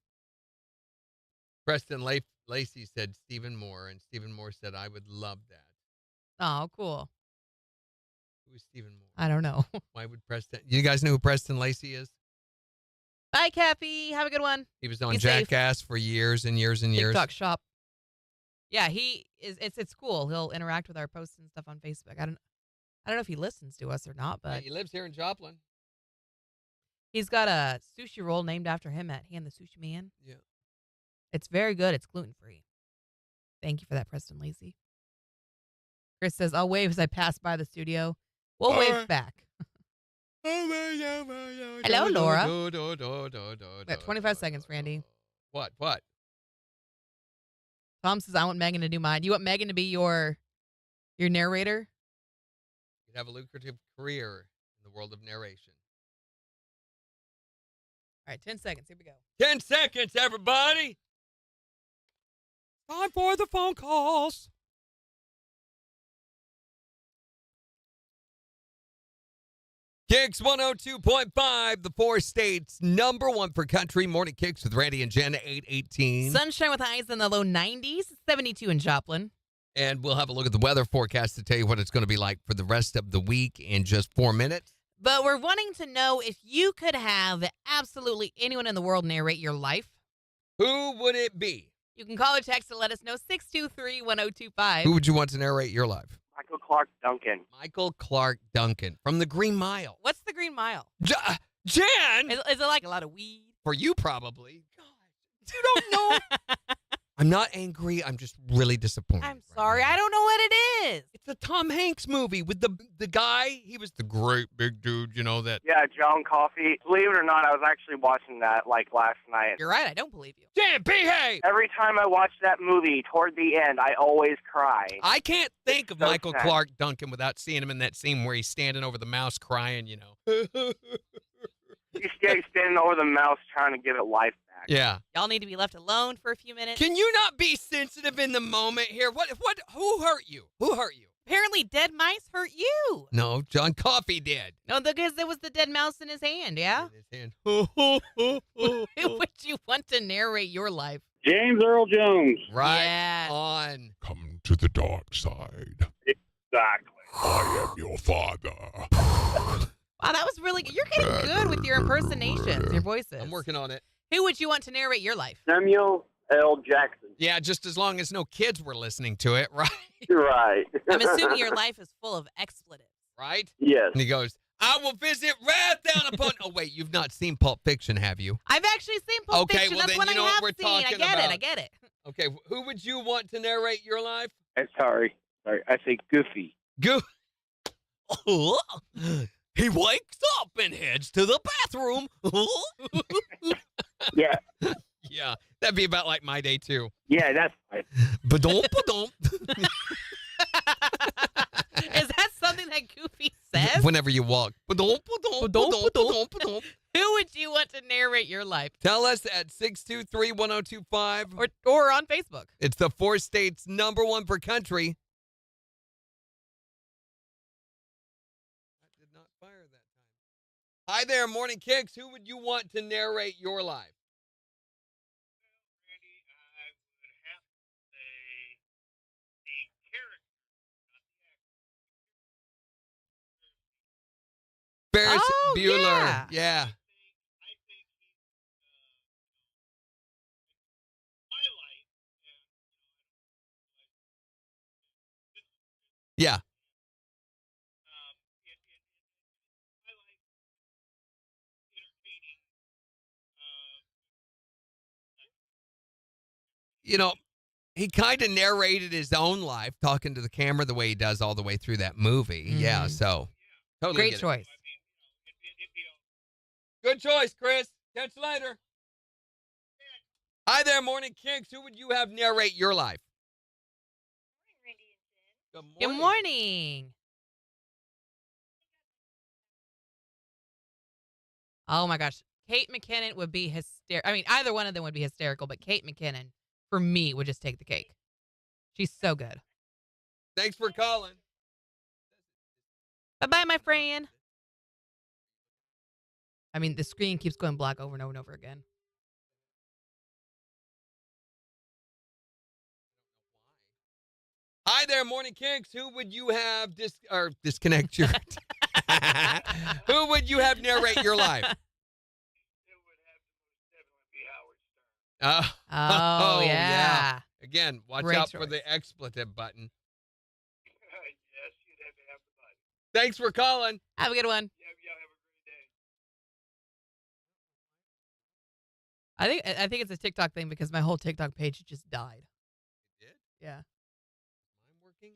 B: Preston Lacey said Stephen Moore, and Stephen Moore said, I would love that.
A: Oh, cool.
B: Who is Stephen Moore?
A: I don't know.
B: Why would Preston? You guys know who Preston Lacey is?
A: Bye, Cappy. Have a good one.
B: He was on
A: Be safe.
B: Jackass for years and years and years.
A: TikTok shop. Yeah, he is. It's cool. He'll interact with our posts and stuff on Facebook. I don't know if he listens to us or not, but
B: He lives here in Joplin.
A: he's got a sushi roll named after him at Hand the Sushi Man.
B: Yeah.
A: It's very good. It's gluten-free. Thank you for that, Preston Lacey. Chris says, I'll wave as I pass by the studio. We'll wave back. Hello, Laura. We have 25 seconds, Randy.
B: What?
A: Tom says, I want Megan to do mine. You want Megan to be your narrator?
B: You'd have a lucrative career in the world of narration.
A: All right, 10 seconds. Here we go.
B: 10 seconds, everybody. Time for the phone calls. KIX 102.5, the 4 states #1 for country. Morning KIX with Randy and Jen, 8:18.
A: Sunshine with highs in the low 90s, 72 in Joplin.
B: And we'll have a look at the weather forecast to tell you what it's going to be like for the rest of the week in just 4 minutes.
A: But we're wanting to know if you could have absolutely anyone in the world narrate your life.
B: Who would it be?
A: You can call or text to let us know, 623-1025.
B: Who would you want to narrate your life?
D: Michael Clark Duncan.
B: Michael Clark Duncan from the Green Mile.
A: What's the Green Mile?
B: Jen!
A: Is it like a lot of weed?
B: For you, probably. God, you don't know. I'm not angry. I'm just really disappointed.
A: I'm sorry. I don't know what it is.
B: It's a Tom Hanks movie with the guy. He was the great big dude, that.
D: Yeah, John Coffey. Believe it or not, I was actually watching that last night.
A: You're right. I don't believe you.
B: Jen, behave!
D: Every time I watch that movie, toward the end, I always cry.
B: I can't think of
D: so
B: Michael
D: sad.
B: Clark Duncan without seeing him in that scene where he's standing over the mouse crying,
D: He's standing over the mouse trying to give it life back.
B: Yeah.
A: Y'all need to be left alone for a few minutes.
B: Can you not be sensitive in the moment here? Who hurt you? Who hurt you?
A: Apparently, dead mice hurt you.
B: No, John Coffey did.
A: No, because it was the dead mouse in his hand, yeah?
B: In his hand.
A: Who would you want to narrate your life?
D: James Earl Jones.
B: Right
A: Yes.
B: on.
H: Come to the dark side.
D: Exactly.
H: I am your father.
A: Wow, that was really good. You're getting good with your impersonations, your voices.
B: I'm working on it.
A: Who would you want to narrate your life?
D: Samuel L. Jackson.
B: Yeah, just as long as no kids were listening to it, right?
D: You're right.
A: I'm assuming your life is full of expletives.
B: Right?
D: Yes.
B: And he goes, I will visit wrath down upon... Oh, wait, you've not seen Pulp Fiction, have you?
A: I've actually seen Pulp
B: Okay,
A: Fiction.
B: well,
A: That's
B: then
A: one
B: you know
A: I
B: what
A: have
B: we're
A: seen. I
B: talking
A: get
B: about.
A: it. I get it.
B: Okay, who would you want to narrate your life?
D: I'm sorry. I say Goofy.
B: Go. He wakes up and heads to the bathroom.
D: Yeah.
B: Yeah, that'd be about like my day, too.
D: Yeah, that's right.
B: Ba-dum, ba-dum.
A: Is that something that Goofy says?
B: Whenever you walk. Ba-dum, ba-dum, ba-dum, ba-dum, ba-dum.
A: Who would you want to narrate your life?
B: Tell us at 623-1025.
A: Or on Facebook.
B: It's the 4 states #1 per country. That did not fire that time. Hi there, Morning Kicks. Who would you want to narrate your life?
G: Randy, I would have to say the character, not the actor.
B: Ferris
A: Oh,
B: Bueller.
A: yeah.
G: I think he my life, and
B: Yeah.
G: my life entertaining.
B: You know, he kind of narrated his own life, talking to the camera the way he does all the way through that movie. Yeah, so totally
A: Great
B: get it.
A: choice.
G: It'd be
B: Good choice, Chris. Catch you later. Hi there, Morning Kicks. Who would you have narrate your life? Good morning.
A: Good morning. Oh my gosh. Kate McKinnon would be hysterical. I mean, either one of them would be hysterical, but Kate McKinnon, for me, would just take the cake. She's so good.
B: Thanks for calling.
A: Bye-bye, my friend. I mean, the screen keeps going black over and over and over again.
B: Hi there, Morning Kicks. Who would you have disconnect your? Who would you have narrate your life?
G: It would have to most definitely be Howard Stern.
A: Oh, yeah.
B: Again, watch
A: Great
B: out for
A: choice.
B: the expletive button.
G: Yes, you'd have to have the button.
B: Thanks for calling.
A: Have a good one.
G: Yeah, y'all have a great day.
A: I think it's a TikTok thing because my whole TikTok page just died.
B: It did?
A: Yeah.
B: Mine working?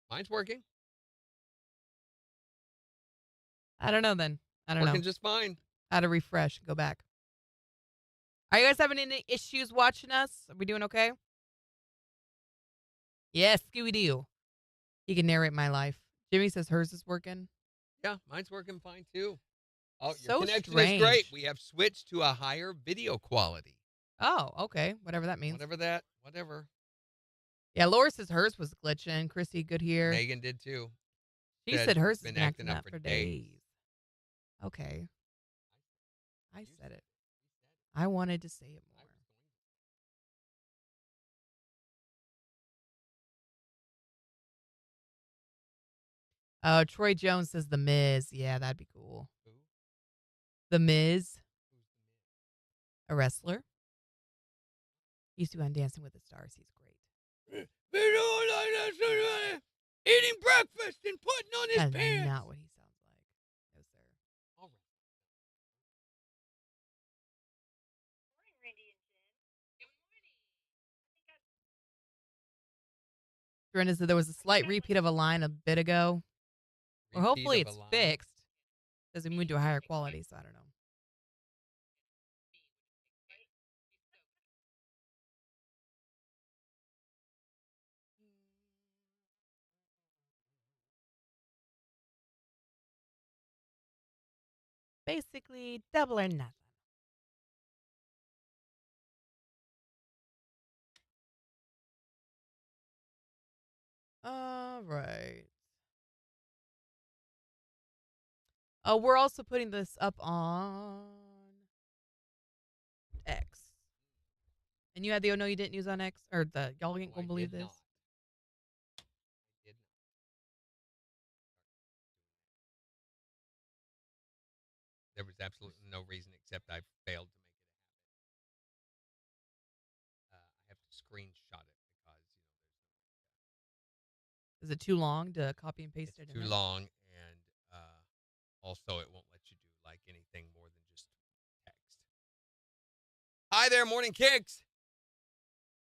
B: Mine's working.
A: I don't know then. I don't
B: Working
A: know.
B: just fine.
A: How to refresh. Go back. Are you guys having any issues watching us? Are we doing okay? Yes, Scooby-Doo. He can narrate my life. Jimmy says hers is working.
B: Yeah, mine's working fine too. Oh, your
A: So
B: connection
A: strange.
B: is great. We have switched to a higher video quality.
A: Oh, okay. Whatever that means.
B: Whatever.
A: Yeah, Laura says hers was glitching. Chrissy, good here.
B: Megan did too.
A: She
B: said
A: said hers has
B: been
A: been
B: acting
A: acting
B: up
A: up
B: for
A: for days. Okay. I said it. I wanted to say it more. Troy Jones says The Miz. Yeah, that'd be cool.
B: Who?
A: The Miz, a wrestler. He used to be on Dancing with the Stars. He's great.
B: Eating breakfast and putting on his
A: That's
B: pants.
A: not what he sounds like. No, sir.
B: All right.
A: Brenda said there was a slight repeat of a line a bit ago. Or
B: Repeat
A: hopefully
B: of a
A: it's
B: line.
A: fixed. Because we moved to a higher quality, so I don't know. Basically, double or nothing. All right. Oh, we're also putting this up on X. And you had the oh no you didn't use on X? Or the y'all ain't
B: No, I
A: gonna believe
B: did
A: this?
B: not. I did not. There was absolutely no reason except I failed to make it happen. I have to screenshot it because
A: Is it too long to copy and paste
B: it's
A: it?
B: too
A: in there?
B: long, and also it won't let you do like anything more than just text. Hi there, Morning Kicks.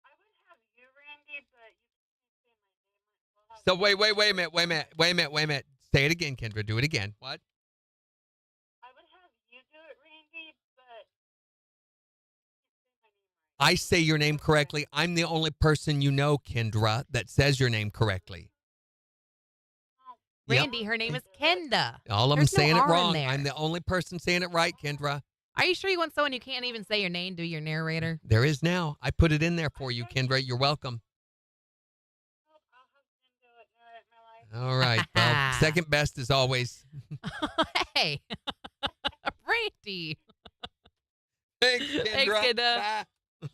G: I would have you, Randy, but you can't say my name.
B: So wait a minute. Say it again, Kendra. Do it again. What?
G: I would have you do it, Randy, but
B: I say your name correctly. I'm the only person you know, Kendra, that says your name correctly. Yep.
A: Randy, her name is Kenda.
B: All of them
A: There's no
B: saying it
A: R in
B: wrong.
A: there.
B: I'm the only person saying it right, Kendra.
A: Are you sure you want someone who can't even say your name do your narrator?
B: There is now. I put it in there for you, Kendra. You're welcome. All right. Well, second best as always.
A: Hey, Randy.
B: Thanks, Kendra.
A: Thanks, Kendra.
B: Bye.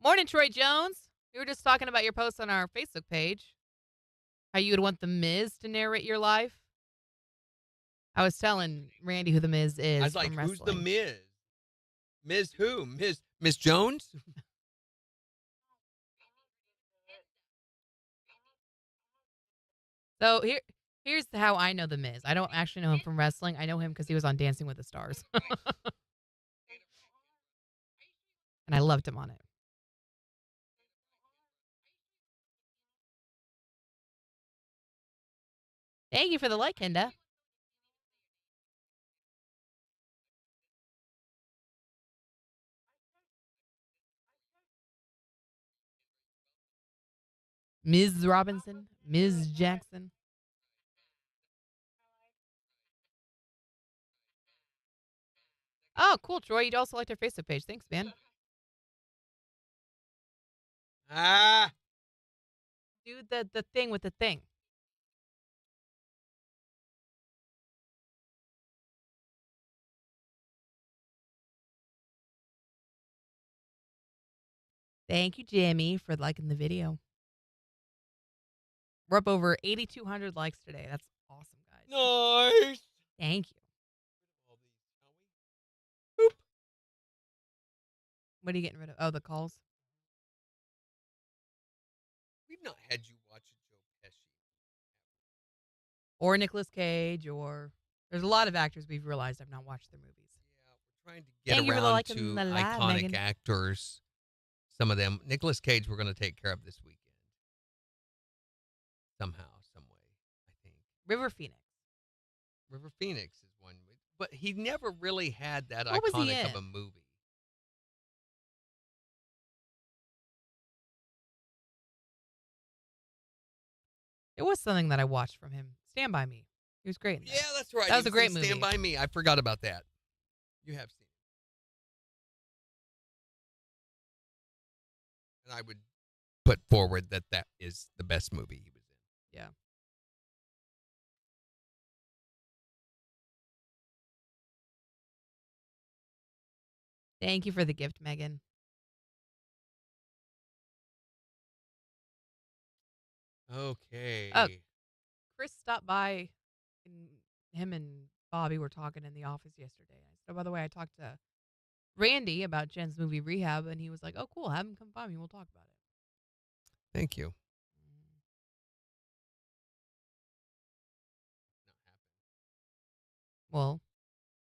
A: Morning, Troy Jones. We were just talking about your post on our Facebook page. How you would want the Miz to narrate your life. I was telling Randy who the Miz is.
B: I was like,
A: from
B: who's the
A: wrestling.
B: Miz? Miz who? Miss Jones?
A: So here's how I know the Miz. I don't actually know him from wrestling. I know him because he was on Dancing with the Stars. And I loved him on it. Thank you for the like, Kenda. Ms. Robinson, Ms. Jackson. Oh, cool, Troy. You also liked our Facebook page. Thanks, man. Do the thing with the thing. Thank you, Jimmy, for liking the video. We're up over 8,200 likes today. That's awesome, guys.
B: Nice.
A: Thank you. What are you getting rid of? Oh, the calls.
B: We've not had you watch a Joe Pesci.
A: Or Nicolas Cage, or there's a lot of actors we've realized I've not watched their movies.
B: Yeah, we're trying to get
A: Thank you for
B: around
A: liking
B: to
A: the live,
B: iconic
A: Megan.
B: actors. Some of them. Nicolas Cage we're going to take care of this weekend. Somehow, some way, I think.
A: River Phoenix.
B: River Phoenix is one. But he never really had that
A: What was he
B: iconic of
A: in?
B: a movie.
A: It was something that I watched from him. Stand By Me. He was great in that.
B: Yeah, that's right.
A: That was
B: He
A: a great
B: in
A: movie.
B: Stand By Me. I forgot about that. You have seen it. And I would put forward that that is the best movie he was in.
A: Yeah. Thank you for the gift, Megan.
B: Okay.
A: Chris stopped by, and him and Bobby were talking in the office yesterday. I said, oh, by the way, I talked to Randy about Jen's movie Rehab, and he was like, oh, cool, have him come by me. We'll talk about it.
B: Thank you.
A: Well,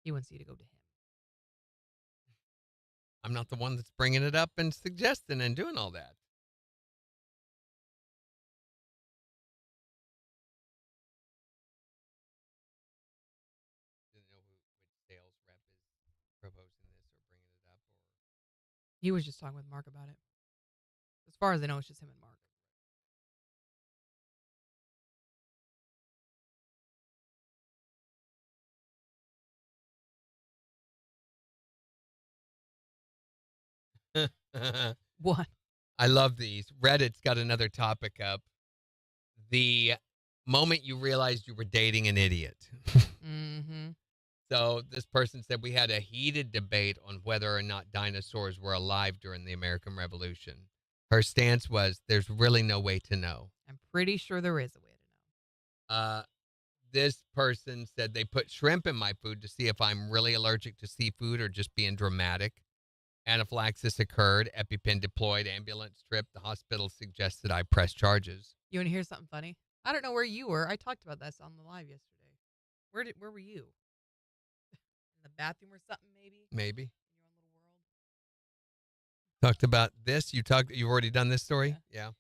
A: he wants you to go to him.
B: I'm not the one that's bringing it up and suggesting and doing all that. Didn't know which sales rep is proposing this or bringing it up.
A: He was just talking with Mark about it. As far as I know, it's just him and Mark. What?
B: I love these. Reddit's got another topic up. The moment you realized you were dating an idiot.
A: Mm-hmm.
B: So this person said we had a heated debate on whether or not dinosaurs were alive during the American Revolution. Her stance was there's really no way to know.
A: I'm pretty sure there is a way to know.
B: This person said they put shrimp in my food to see if I'm really allergic to seafood or just being dramatic. Anaphylaxis occurred, EpiPen deployed, ambulance trip. The hospital suggested I press charges.
A: You want to hear something funny? I don't know where you were. I talked about this on the live yesterday. Where were you? In the bathroom or something, maybe?
B: Maybe.
A: In your own little world?
B: Talked about this. You've already done this story? Yeah.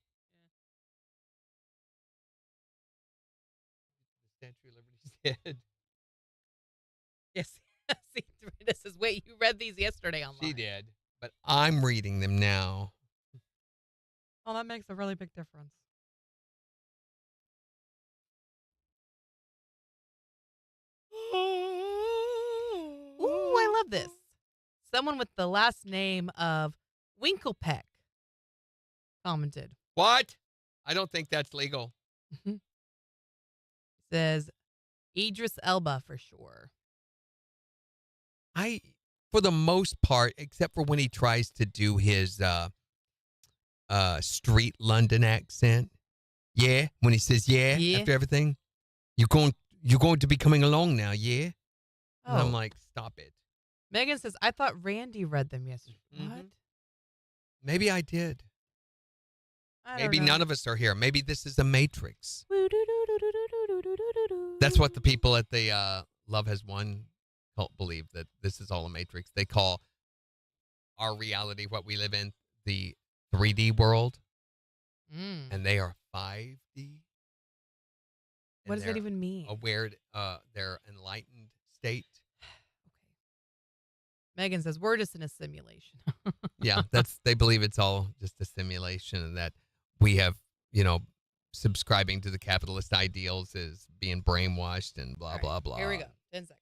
B: The Statue of Liberty's dead.
A: Yes. See, this is wait. You read these yesterday online.
B: She did. But I'm reading them now.
A: Oh, that makes a really big difference. Ooh, I love this. Someone with the last name of Winklepeck commented.
B: What? I don't think that's legal.
A: Says Idris Elba for sure.
B: For the most part, except for when he tries to do his street London accent. Yeah, when he says yeah, after everything. You're going to be coming along now, yeah? And I'm like, stop it.
A: Megan says, I thought Randy read them yesterday. What?
B: Maybe I did. Maybe none of us are here. Maybe this is a matrix. That's what the people at the Love Has Won cult believe, that this is all a matrix. They call our reality, what we live in, the 3D world. And they are 5D.
A: What does that even mean?
B: A weird, their enlightened state.
A: Megan says, we're just in a simulation.
B: Yeah, they believe it's all just a simulation, and that we have, subscribing to the capitalist ideals is being brainwashed and blah, blah, blah.
A: Here we go. 10 seconds.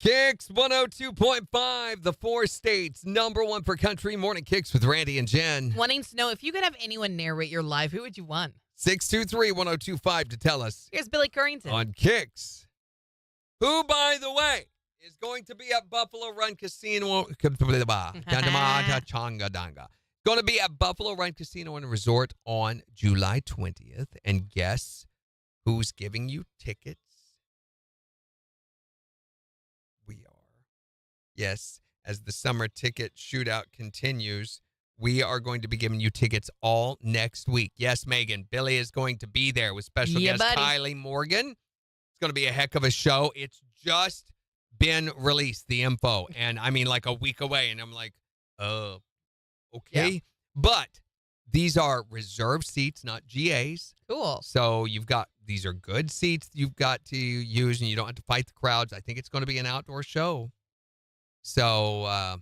B: KIX 102.5, the 4 states, #1 for country. Morning KIX with Randy and Jen.
A: Wanting to know, if you could have anyone narrate your life, who would you want?
B: 623-1025 to tell us.
A: Here's Billy Currington.
B: On KIX. Who, by the way, is going to be at Buffalo Run Casino. Going to be at Buffalo Run Casino and Resort on July 20th. And guess who's giving you tickets? We are. Yes, as the summer ticket shootout continues, we are going to be giving you tickets all next week. Yes, Megan, Billy is going to be there with special guest Kylie Morgan. It's going to be a heck of a show. It's just been released, the info, and I mean like a week away, and I'm like, okay. Yeah. But these are reserved seats, not GAs.
A: Cool.
B: So these are good seats you've got to use, and you don't have to fight the crowds. I think it's going to be an outdoor show. So,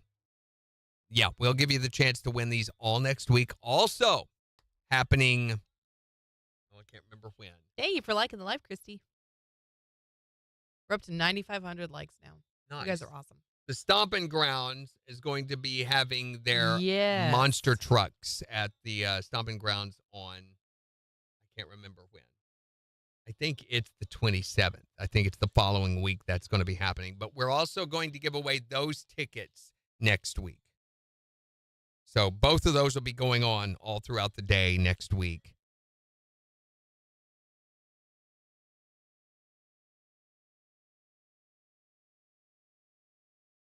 B: yeah, we'll give you the chance to win these all next week. Also happening, I can't remember when.
A: Thank you for liking the live, Christy. We're up to 9,500 likes now.
B: Nice.
A: You guys are awesome.
B: The Stomping Grounds is going to be having their
A: Yes.
B: monster trucks at the Stomping Grounds on, I can't remember when. I think it's the 27th. I think it's the following week that's going to be happening. But we're also going to give away those tickets next week. So both of those will be going on all throughout the day next week.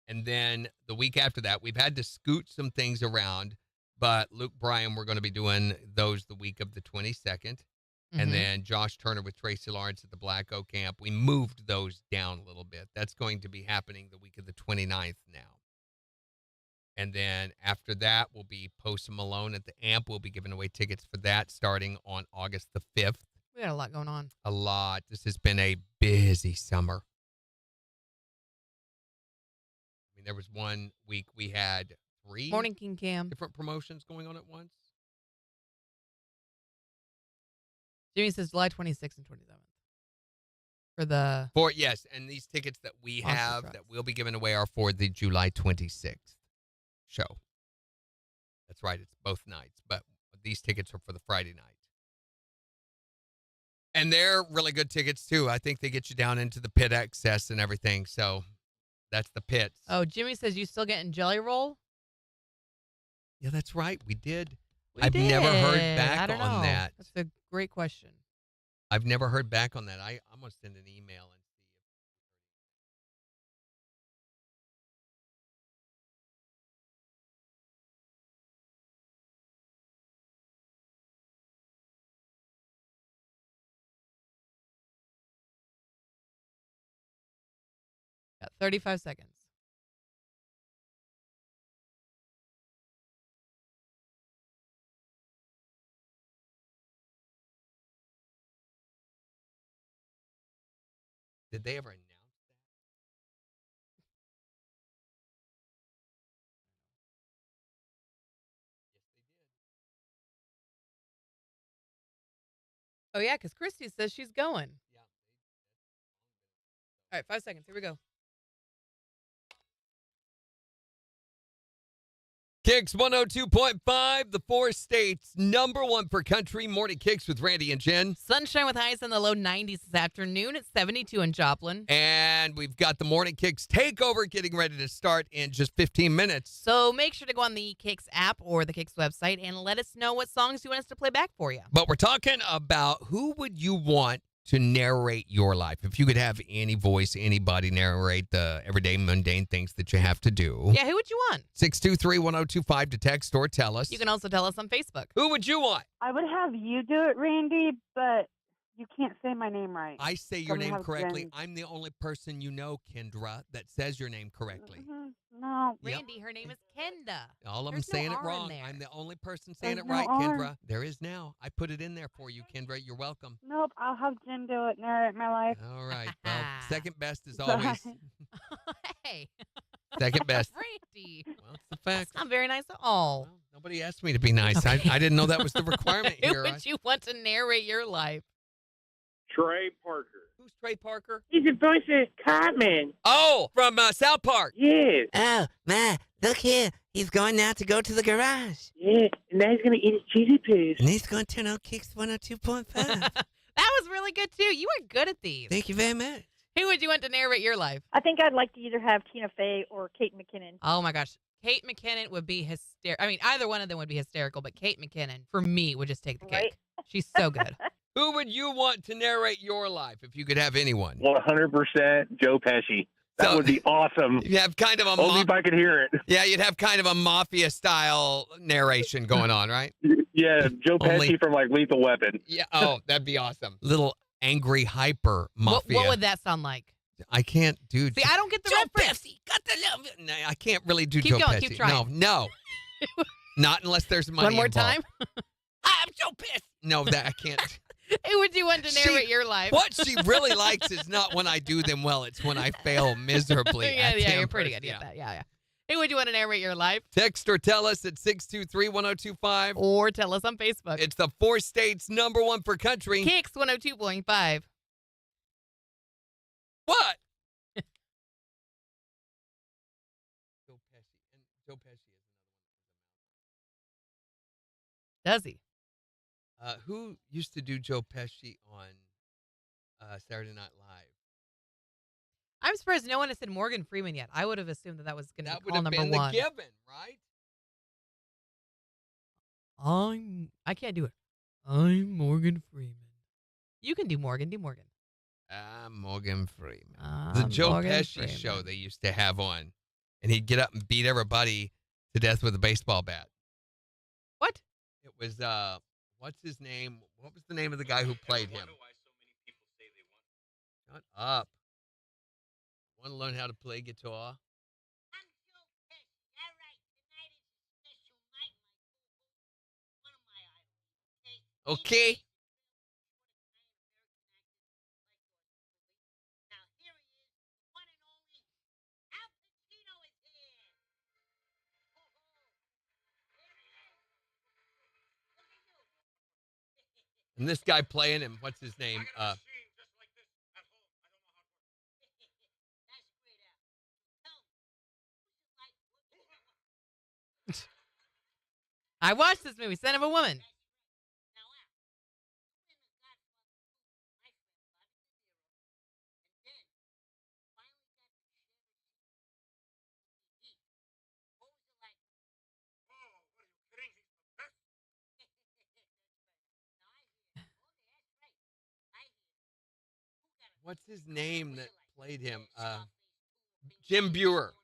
B: And then the week after that, we've had to scoot some things around, but Luke Bryan, we're going to be doing those the week of the 22nd. And then Josh Turner with Tracy Lawrence at the Black Oak Camp. We moved those down a little bit. That's going to be happening the week of the 29th now. And then after that will be Post Malone at the Amp. We'll be giving away tickets for that starting on August the 5th.
A: We got a lot going on.
B: A lot. This has been a busy summer. I mean, there was one week we had 3
A: Morning King Cam.
B: different promotions going on at once.
A: Jimmy says July 26th and 27th.
B: Yes, and these tickets that we
A: Monster
B: have
A: trucks.
B: that we'll be giving away are for the July 26th show. That's right, it's both nights, but these tickets are for the Friday night. And they're really good tickets, too. I think they get you down into the pit access and everything, so that's the pits.
A: Oh, Jimmy says you still getting Jelly Roll?
B: Yeah, that's right, we did.
A: We
B: I've
A: did.
B: never heard back
A: I don't
B: on
A: know.
B: that.
A: That's a great question.
B: I've never heard back on that. I'm going to send an email and see if.
A: Got 35 seconds.
B: Did they ever announce that?
A: Oh, yeah, because Christy says she's going. All right, 5 seconds. Here we go.
B: KIX 102.5, the 4 states, #1 for country. Morning KIX with Randy and Jen.
A: Sunshine with highs in the low 90s this afternoon. It's 72 in Joplin.
B: And we've got the Morning KIX takeover getting ready to start in just 15 minutes.
A: So make sure to go on the KIX app or the KIX website and let us know what songs you want us to play back for you.
B: But we're talking about who would you want to narrate your life? If you could have any voice, anybody narrate the everyday mundane things that you have to do.
A: Yeah, who would you want?
B: 623-1025 to text or tell us.
A: You can also tell us on Facebook.
B: Who would you want?
I: I would have you do it, Randy, but you can't say my name right.
B: I say your
I: I'm gonna
B: name
I: have
B: correctly.
I: Jen.
B: I'm the only person you know, Kendra, that says your name correctly.
I: No.
B: Yep.
A: Randy, her name is Kenda.
B: All of them
A: There's no
B: saying it
A: R in
B: wrong.
A: there.
B: I'm the only person saying
I: There's
B: it
I: no
B: right,
I: R.
B: Kendra. There is now. I put it in there for you, Kendra. You're welcome.
I: Nope, I'll have Jen do it, narrate my life.
B: All right. Well, second best is always
A: Hey,
B: second best.
A: Randy.
B: Well, it's the fact.
A: That's not very nice at all.
B: Well, nobody asked me to be nice.
A: Okay.
B: I didn't know that was the requirement
A: Who
B: here.
A: would you want to narrate your life?
D: Trey Parker.
B: Who's Trey Parker?
D: He's the voice of Cartman.
B: Oh, from South Park.
D: Yes.
J: Oh, Ma, look here. He's going now to go to the garage.
D: Yeah. And now he's going to eat his cheesy piss.
J: And he's going to turn on KIX 102.5.
A: That was really good, too. You were good at these.
J: Thank you very much.
A: Who would you want to narrate your life?
I: I think I'd like to either have Tina Fey or Kate McKinnon.
A: Oh, my gosh. Kate McKinnon would be hysterical. I mean, either one of them would be hysterical, but Kate McKinnon, for me, would just take the cake.
I: Right.
A: She's so good.
B: Who would you want to narrate your life if you could have anyone?
D: 100% Joe Pesci. That
B: So-
D: would be awesome.
B: You have kind of a
D: Only if I could hear it.
B: yeah, you'd have kind of a mafia style narration going on, right?
D: Yeah, Joe
B: Only-
D: Pesci from like Lethal Weapon.
B: Yeah. Oh, that'd be awesome. Little angry hyper mafia.
A: What would that sound like?
B: I can't do.
A: See, I don't get the
B: Joe
A: reference.
B: Pesci. Got the love. No, I can't really do
A: Keep
B: Joe
A: going,
B: Pesci.
A: keep trying.
B: No, not unless there's money.
A: One more
B: involved.
A: time.
B: I'm Joe Pesci. No, that I can't.
A: Who would you want to narrate
B: She-
A: your life?
B: What she really likes is not when I do them well. It's when I fail miserably.
A: yeah,
B: at
A: yeah,
B: them
A: you're pretty
B: first.
A: good at that. Yeah. Who would you want to narrate your life?
B: Text or tell us at 623-1025.
A: Or tell us on Facebook.
B: It's the 4 states #1 for country.
A: KIX 102.5.
B: What? Joe Pesci. And Joe Pesci is
A: Does he?
B: who used to do Joe Pesci on Saturday Night Live?
A: I'm surprised no one has said Morgan Freeman yet. I would have assumed that was going to
B: That
A: be
B: would
A: call
B: have
A: number
B: been
A: one.
B: the given, right?
A: I can't do it. I'm Morgan Freeman. You can do Morgan. Do Morgan.
B: Morgan Freeman. The Joe
A: Morgan
B: Pesci
A: Freeman.
B: show they used to have on, and he'd get up and beat everybody to death with a baseball bat.
A: What?
B: It was what's his name? What was the name of the guy who played him? Shut up. Want to learn how to play guitar? Okay. And this guy playing him, what's his name?
A: I watched this movie, Son of a Woman.
B: What's his name that played him? Jim Buer.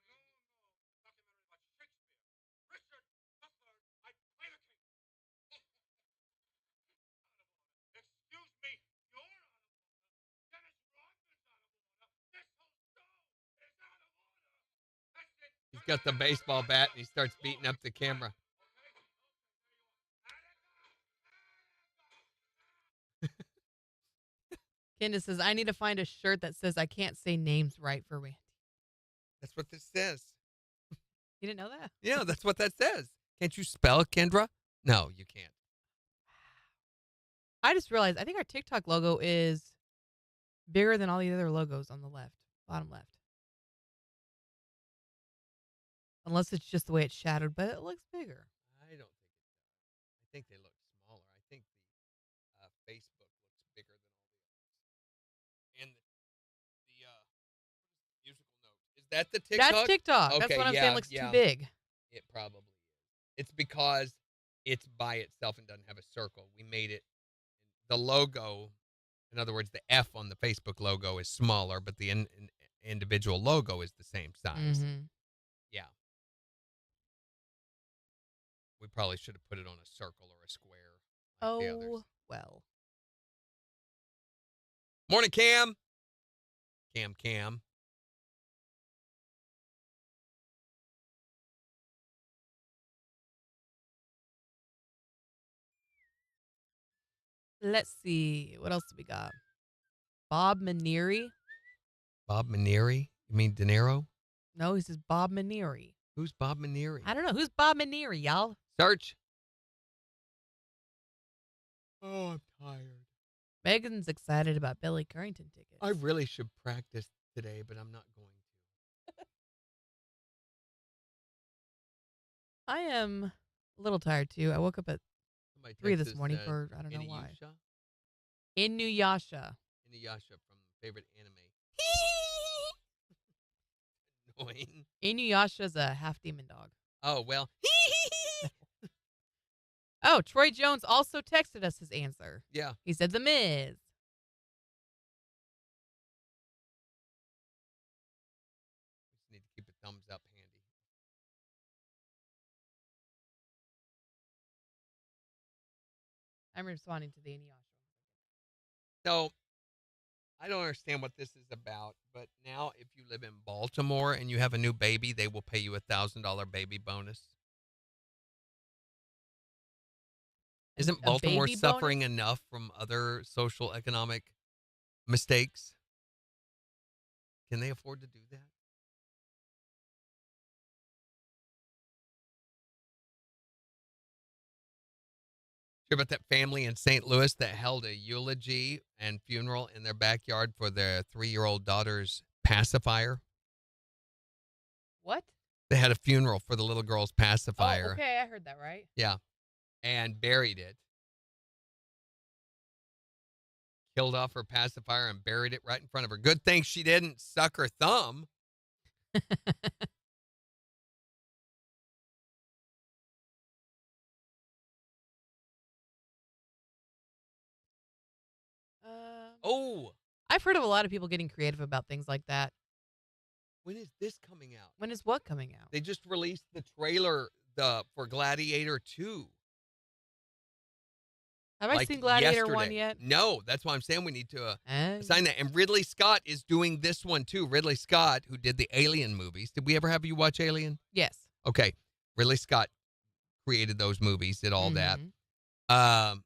B: He's got the baseball bat and he starts beating up the camera.
A: Candace says, I need to find a shirt that says I can't say names right for Randy.
B: That's what this says.
A: You didn't know that?
B: Yeah, that's what that says. Can't you spell, Kendra? No, you can't.
A: I just realized I think our TikTok logo is bigger than all the other logos on the left, bottom left. Unless it's just the way it's shadowed, but it looks bigger.
B: I don't think it does. I think they look smaller. I think the Facebook looks bigger than all the others. And the musical note. Is that the TikTok?
A: That's TikTok.
B: Okay,
A: That's what I'm
B: yeah,
A: saying looks
B: yeah.
A: too big.
B: It probably is. It's because it's by itself and doesn't have a circle. We made it. The logo, in other words, the F on the Facebook logo is smaller, but the individual logo is the same size.
A: Mm-hmm.
B: Yeah. We probably should have put it on a circle or a square like the others.
A: Oh, well.
B: Morning, Cam. Cam.
A: Let's see. What else do we got? Bob Maneri.
B: Bob Maneri? You mean De Niro?
A: No, he says Bob Maneri.
B: Who's Bob Maneri?
A: I don't know. Who's Bob Maneri, y'all?
B: Search. Oh, I'm tired.
A: Megan's excited about Billy Currington tickets.
B: I really should practice today, but I'm not going to.
A: I am a little tired, too. I woke up at
B: Somebody
A: 3 this
B: texted,
A: morning for, I don't know why.
B: Inuyasha?
A: Inuyasha.
B: Inuyasha from favorite anime. Annoying.
A: Inuyasha's a half demon dog.
B: Oh, well.
A: Oh, Troy Jones also texted us his answer.
B: Yeah.
A: He said The Miz.
B: Just need to keep a thumbs up handy.
A: I'm responding to the Inuyasha.
B: So, I don't understand what this is about, but now if you live in Baltimore and you have a new baby, they will pay you $1,000 baby bonus. Isn't Baltimore
A: baby
B: suffering
A: bonus?
B: enough from other social economic mistakes? Can they afford to do that? Sure about that family in St. Louis that held a eulogy and funeral in their backyard for their 3-year-old daughter's pacifier?
A: What?
B: They had a funeral for the little girl's pacifier.
A: Oh, okay, I heard that right.
B: Yeah. And buried it. Killed off her pacifier and buried it right in front of her. Good thing she didn't suck her thumb. Oh,
A: I've heard of a lot of people getting creative about things like that.
B: when is this coming out?
A: When is what coming out?
B: They just released the trailer for Gladiator 2.
A: Have I seen Gladiator 1
B: yesterday.
A: yet?
B: No, that's why I'm saying we need to
A: Eh?
B: sign that. And Ridley Scott is doing this one too. Ridley Scott, who did the Alien movies. Did we ever have you watch Alien?
A: Yes.
B: Okay. Ridley Scott created those movies, did all that.
A: Mhm.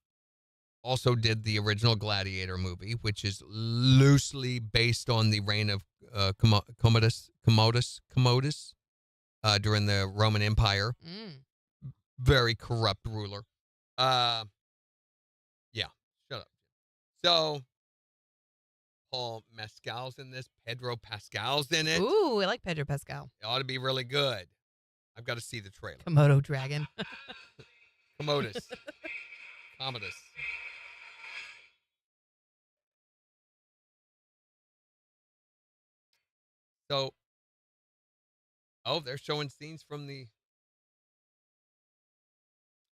B: Also did the original Gladiator movie, which is loosely based on the reign of Commodus during the Roman Empire.
A: Mm.
B: Very corrupt ruler. Yeah, shut up. So, Paul Mescal's in this. Pedro Pascal's in it.
A: Ooh, I like Pedro Pascal.
B: It ought to be really good. I've got to see the trailer.
A: Komodo dragon.
B: Commodus. So, they're showing scenes from the...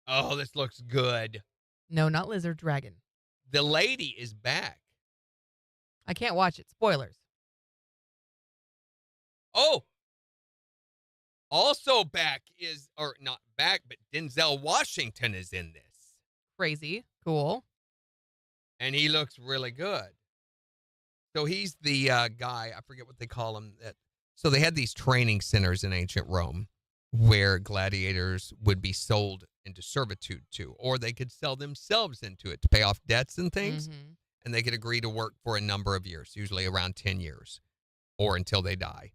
B: Oh, this looks good.
A: No, not lizard, dragon.
B: The lady is back.
A: I can't watch it. Spoilers.
B: Oh! Also back is, or not back, but Denzel Washington is in this.
A: Crazy. Cool.
B: And he looks really good. So he's the guy, I forget what they call him. So they had these training centers in ancient Rome where gladiators would be sold into servitude to, or they could sell themselves into it to pay off debts and things.
A: Mhm.
B: And they could agree to work for a number of years, usually around 10 years, or until they die.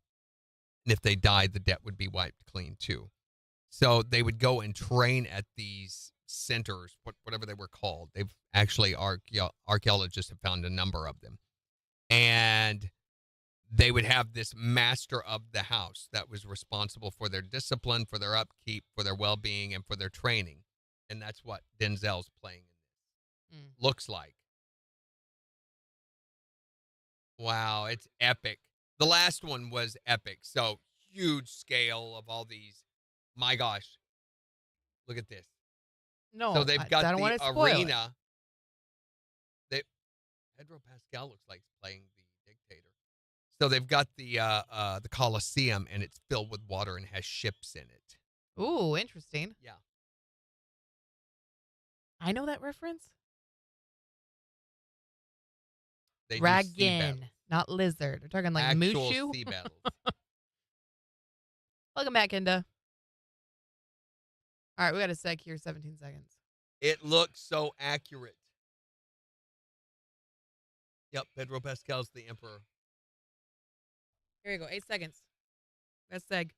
B: And if they died, the debt would be wiped clean too. So they would go and train at these centers, whatever they were called. They've actually, archaeologists have found a number of them. And they would have this master of the house that was responsible for their discipline, for their upkeep, for their well-being, and for their training. And that's what Denzel's playing in this. Looks like. Wow, it's epic. The last one was epic. So huge scale of all these. My gosh. Look at this.
A: No,
B: so they've
A: I
B: got
A: don't wanna
B: the
A: spoil it.
B: arena. Pedro Pascal looks like he's playing the dictator. So they've got the Colosseum, and it's filled with water and has ships in it.
A: Ooh, interesting.
B: Yeah.
A: I know that reference.
B: They do sea
A: Dragon,
B: battles.
A: not lizard. We're talking like
B: Actual
A: Mushu.
B: sea battles.
A: Welcome back, Kinda. All right, we got a sec here, 17 seconds.
B: It looks so accurate. Yep, Pedro Pascal's the emperor.
A: Here you go, 8 seconds. That's seg.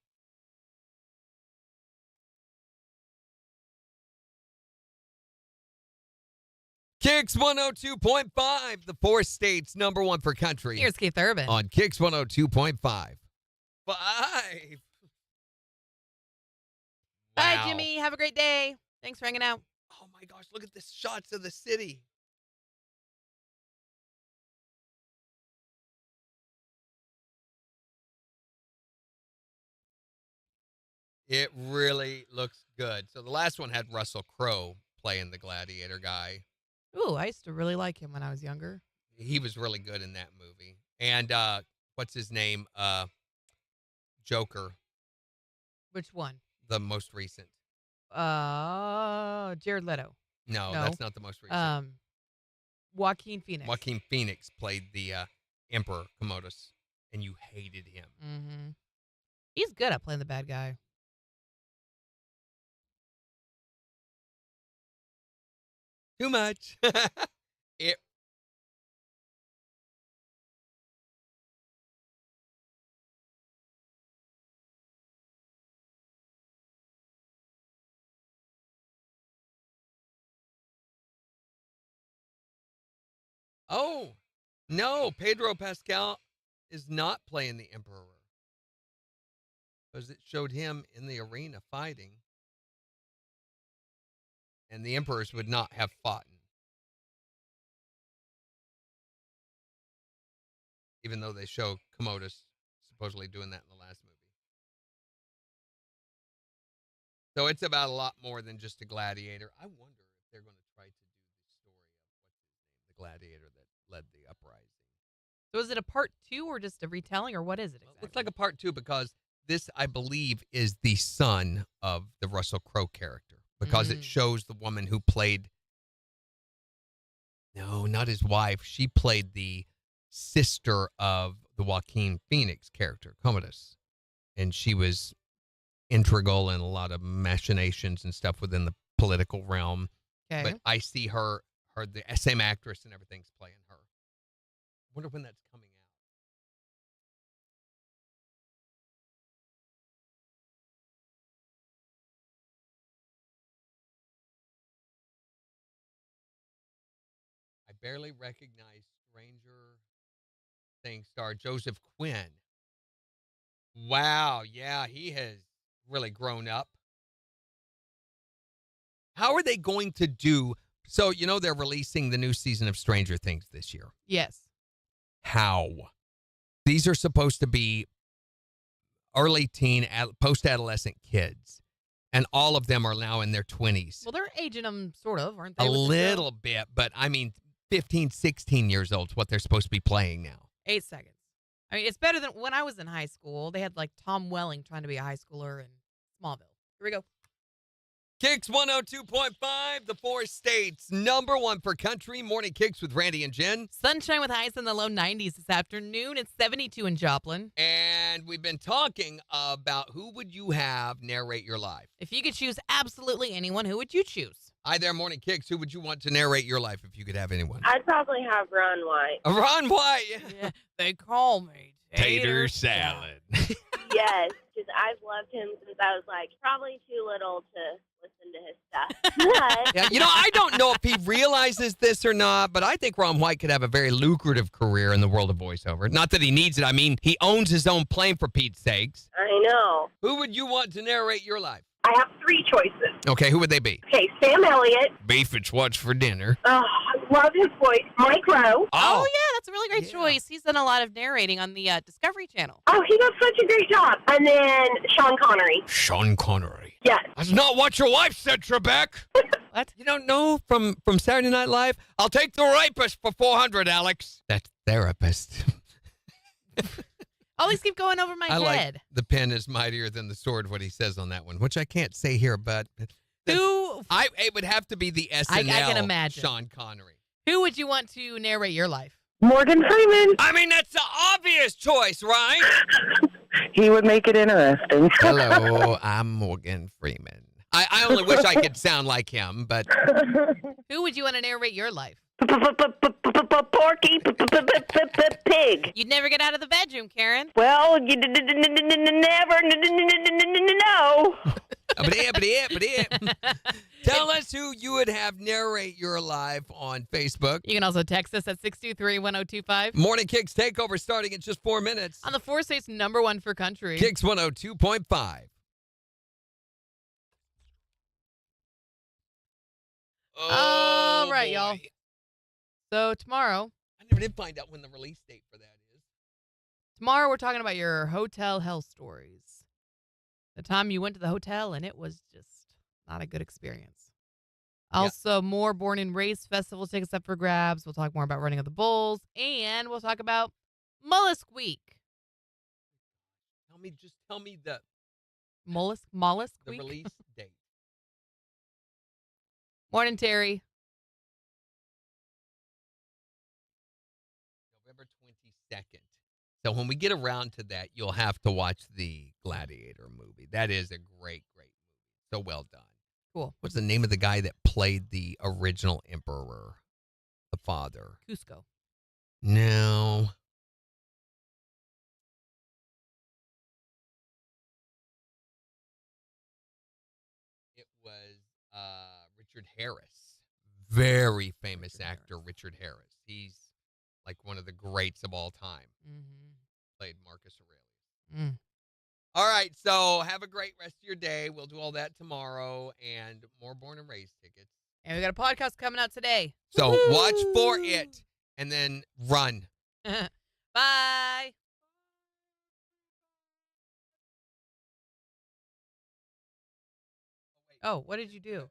B: KIX 102.5, the 4 states #1 for country.
A: Here's Keith Urban.
B: On KIX 102.5. 5.
A: Bye,
B: Wow.
A: Jimmy. Have a great day. Thanks for hanging out.
B: Oh my gosh, look at the shots of the city. It really looks good. So the last one had Russell Crowe playing the gladiator guy.
A: Ooh, I used to really like him when I was younger.
B: He was really good in that movie. And what's his name? Joker,
A: Which one?
B: the most recent.
A: Jared Leto.
B: No,
A: No.
B: that's not the most recent.
A: Joaquin Phoenix.
B: Joaquin Phoenix played the Emperor Commodus, and you hated him.
A: Mm-hmm. He's good at playing the bad guy.
B: Too much. It. Oh, no, Pedro Pascal is not playing the Emperor. Because it showed him in the arena fighting. And the emperors would not have fought. Even though they show Commodus supposedly doing that in the last movie. So it's about a lot more than just a gladiator. I wonder if they're going to try to do the story of the gladiator that led the uprising.
A: So is it a part 2 or just a retelling, or what is it exactly?
B: It looks like a part 2 because this, I believe, is the son of the Russell Crowe character. Because it shows the woman who played, no, not his wife. She played the sister of the Joaquin Phoenix character, Commodus. And she was integral in a lot of machinations and stuff within the political realm.
A: Okay.
B: But I see her, the same actress and everything's playing her. I wonder when that's coming out. I barely recognize Stranger Things star Joseph Quinn. Wow, yeah, he has really grown up. How are they going to do? So, they're releasing the new season of Stranger Things this year.
A: Yes.
B: How? These are supposed to be early teen, post-adolescent kids. And all of them are now in their 20s.
A: Well, they're aging them, sort of, aren't they?
B: A
A: with the show?
B: little bit, but I mean, 15, 16 years old is what they're supposed to be playing now.
A: 8 seconds. I mean, it's better than when I was in high school. They had like Tom Welling trying to be a high schooler in Smallville. Here we go.
B: KIX 102.5, the 4 states, #1 for country. Morning KIX with Randy and Jen.
A: Sunshine with highs in the low 90s this afternoon. It's 72 in Joplin.
B: And we've been talking about who would you have narrate your life.
A: If you could choose absolutely anyone, who would you choose?
B: Hi there, Morning KIX. Who would you want to narrate your life if you could have anyone?
K: I'd probably have Ron White.
B: Ron White.
A: Yeah, they call me
B: Tater salad.
K: Yes, because I've loved him since I was like probably too little to listen to his stuff. But
B: Yeah, I don't know if he realizes this or not, but I think Ron White could have a very lucrative career in the world of voiceover. Not that he needs it. I mean, he owns his own plane, for Pete's sakes.
K: I know.
B: Who would you want to narrate your life?
L: I have 3 choices.
B: Okay, who would they be?
L: Okay, Sam Elliott.
B: Beef, it's what's for dinner.
L: Oh, I love his voice. Mike Rowe.
A: Oh, yeah, that's a really great choice. He's done a lot of narrating on the Discovery Channel.
L: Oh, he does such a great job. And then Sean Connery.
B: Sean Connery.
L: Yes.
B: That's not what your wife said, Trebek.
A: What?
B: You don't know from Saturday Night Live? I'll take the rapist for $400, Alex. That's therapist.
A: Always keep going over my
B: I
A: head.
B: like the pen is mightier than the sword, what he says on that one, which I can't say here, but it would have to be the SNL
A: I can imagine.
B: Sean Connery.
A: Who would you want to narrate your life?
L: Morgan Freeman.
B: I mean, that's the obvious choice, right?
L: He would make it interesting.
B: Hello, I'm Morgan Freeman. I only wish I could sound like him, but...
A: Who would you want to narrate your life?
L: Porky Pig.
A: You'd never get out of the bedroom, Karen.
L: Well, you never know.
B: Tell us who you would have narrate your life on Facebook.
A: You can also text us at 623-1025.
B: Morning Kicks Takeover starting in just 4 minutes.
A: On the 4 states #1 for country.
B: Kicks 102.5.
A: All right, y'all. So tomorrow.
B: I never did find out when the release date for that is.
A: Tomorrow we're talking about your hotel hell stories. The time you went to the hotel and it was just not a good experience. Also, more Born and Raised Festival tickets up for grabs. We'll talk more about Running of the Bulls. And we'll talk about Mollusk Week.
B: Tell me the
A: Mollusk Week?
B: release date.
A: Morning, Terry.
B: November 22nd. So when we get around to that, you'll have to watch the Gladiator movie. That is a great, great movie. So well done.
A: Cool.
B: What's the name of the guy that played the original emperor, the father?
A: Cusco.
B: No. It was Richard Harris. Very famous actor, Richard Harris. He's like one of the greats of all time.
A: Mm-hmm.
B: Played Marcus Aurelius. All right, so have a great rest of your day. We'll do all that tomorrow and more Born and Raised tickets.
A: And we got a podcast coming out today.
B: So
A: Woo-hoo!
B: watch for it and then run.
A: Bye. Oh, what did you do?